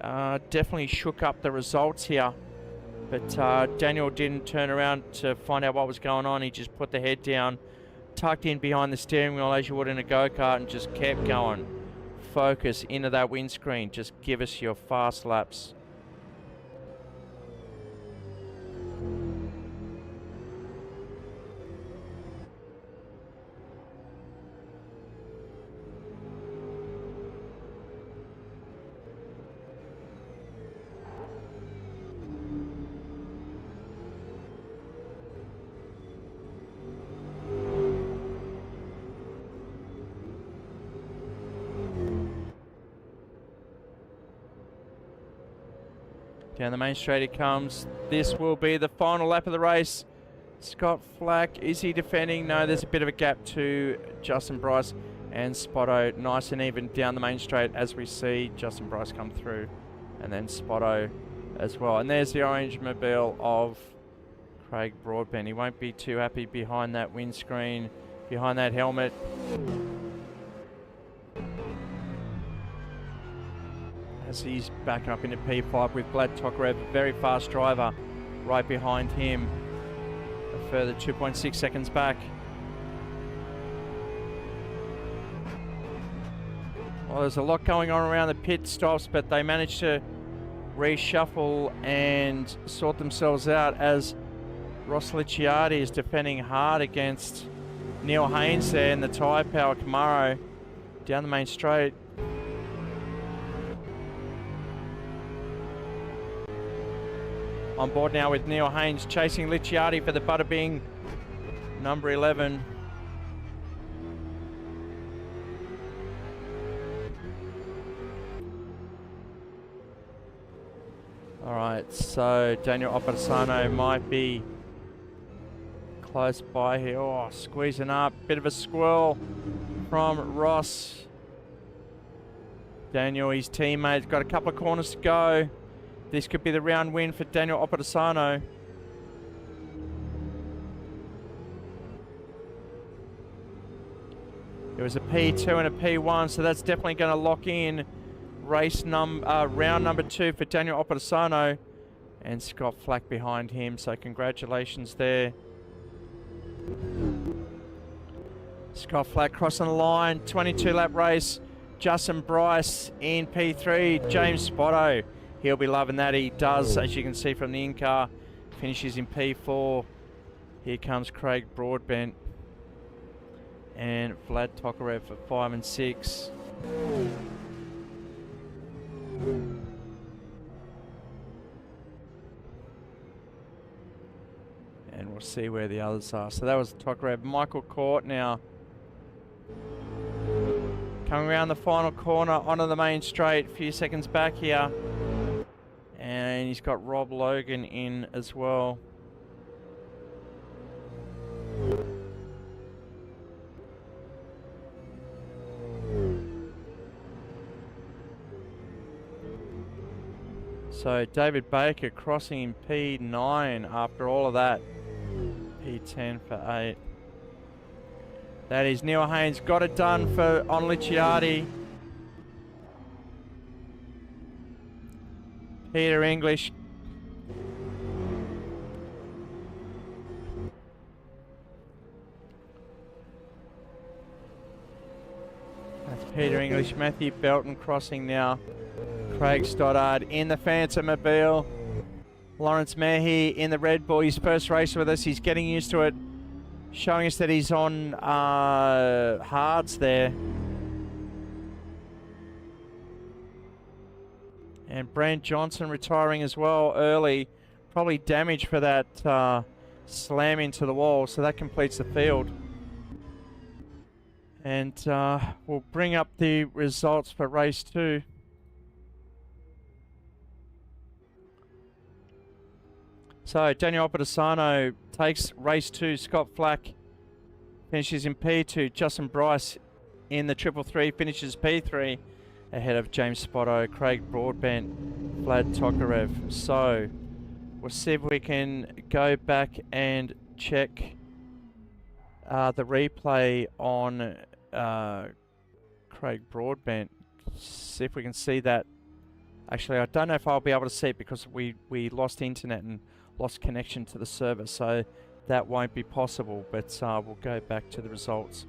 Definitely shook up the results here. But Daniel didn't turn around to find out what was going on. He just put the head down, tucked in behind the steering wheel as you would in a go-kart, and just kept going. Focus into that windscreen. Just give us your fast laps. Down the main straight it comes. This will be the final lap of the race. Scott Flack, is he defending? No, there's a bit of a gap to Justin Bryce and Spotto. Nice and even down the main straight as we see Justin Bryce come through. And then Spotto as well. And there's the orange mobile of Craig Broadbent. He won't be too happy behind that windscreen, behind that helmet. As he's back up into P5 with Vlad Tokarev, a very fast driver right behind him. A further 2.6 seconds back. Well, there's a lot going on around the pit stops, but they managed to reshuffle and sort themselves out as Ross Licciardi is defending hard against Neil Haynes there in the Tyre Power Camaro down the main straight. On board now with Neil Haynes chasing Licciardi for the Butterbing number 11. All right, so Daniel Opposano might be close by here. Oh, squeezing up, bit of a squirrel from Ross. Daniel, his teammate, got a couple of corners to go. This could be the round win for Daniel Opposano. There was a P2 and a P1, so that's definitely going to lock in round number 2 for Daniel Opposano, and Scott Flack behind him, so congratulations there. Scott Flack crossing the line, 22 lap race. Justin Bryce in P3, James Spotto, he'll be loving that. He does, as you can see from the in-car, finishes in P4. Here comes Craig Broadbent and Vlad Tokarev for 5 and 6. And we'll see where the others are. So that was Tokarev. Michael Court now coming around the final corner onto the main straight. A few seconds back here. And he's got Rob Logan in as well. So David Baker crossing in P9 after all of that. P10 for 8. That is Neil Haynes. Got it done on Licciardi. Peter English. That's Peter English. Matthew Belton crossing now. Craig Stoddard in the Phantom Mobile. Lawrence Mehi in the Red Bull. His first race with us. He's getting used to it. Showing us that he's on hards there. And Brent Johnson retiring as well early. Probably damaged for that slam into the wall. So that completes the field. And we'll bring up the results for race 2. So Daniel Opposano takes race 2. Scott Flack finishes in P2. Justin Bryce in the 333 finishes P3 ahead of James Spotto, Craig Broadbent, Vlad Tokarev. So we'll see if we can go back and check the replay on Craig Broadbent. See if we can see that. Actually, I don't know if I'll be able to see it because we lost internet and lost connection to the server, so that won't be possible, but we'll go back to the results.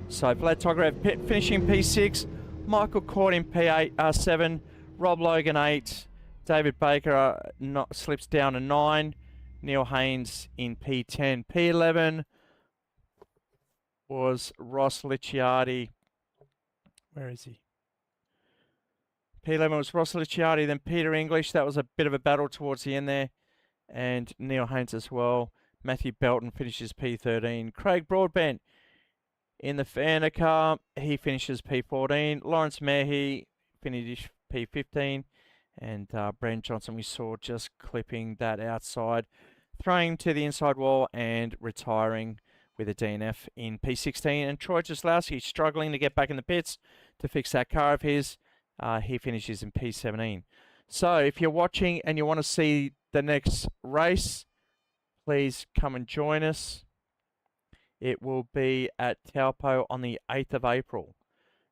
So Vlad Tokarev finishing P6, Michael Court in P8, 7, Rob Logan 8, David Baker slips down to 9, Neil Haynes in P10. P11 was Ross Licciardi. Where is he? P11 was Ross Licciardi, then Peter English. That was a bit of a battle towards the end there. And Neil Haynes as well. Matthew Belton finishes P13. Craig Broadbent in the Fanta car. He finishes P14. Lawrence Mehi finished P15. And Brent Johnson we saw just clipping that outside. Throwing him to the inside wall and retiring with a DNF in P16. And Troy Jaslowski struggling to get back in the pits to fix that car of his. He finishes in P17. So if you're watching and you want to see the next race, please come and join us. It will be at Taupo on the 8th of April.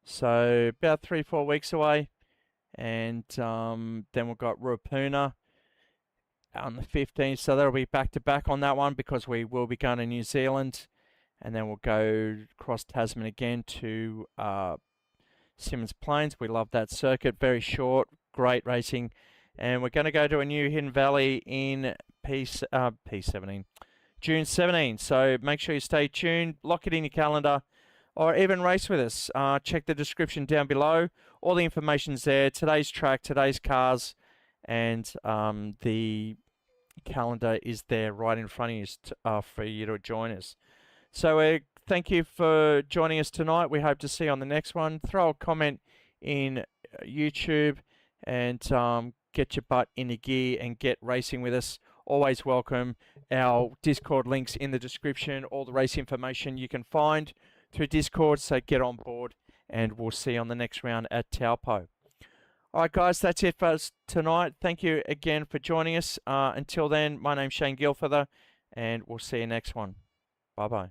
So about 3-4 weeks away. And then we've got Ruapuna on the 15th. So that'll be back-to-back on that one because we will be going to New Zealand. And then we'll go across Tasman again to Simmons Plains. We love that circuit. Very short, great racing. And we're going to go to a new Hidden Valley in P17. June 17. So make sure you stay tuned, lock it in your calendar, or even race with us. Check the description down below. All the information's there. Today's track, today's cars, and the calendar is there right in front of you for you to join us. So thank you for joining us tonight. We hope to see you on the next one. Throw a comment in YouTube and get your butt in the gear and get racing with us. Always welcome. Our Discord links in the description. All the race information you can find through Discord, so get on board and we'll see you on the next round at Taupo. All right, guys, that's it for us tonight. Thank you again for joining us. Until then, my name's Shane Gilfether, and we'll see you next one. Bye-bye.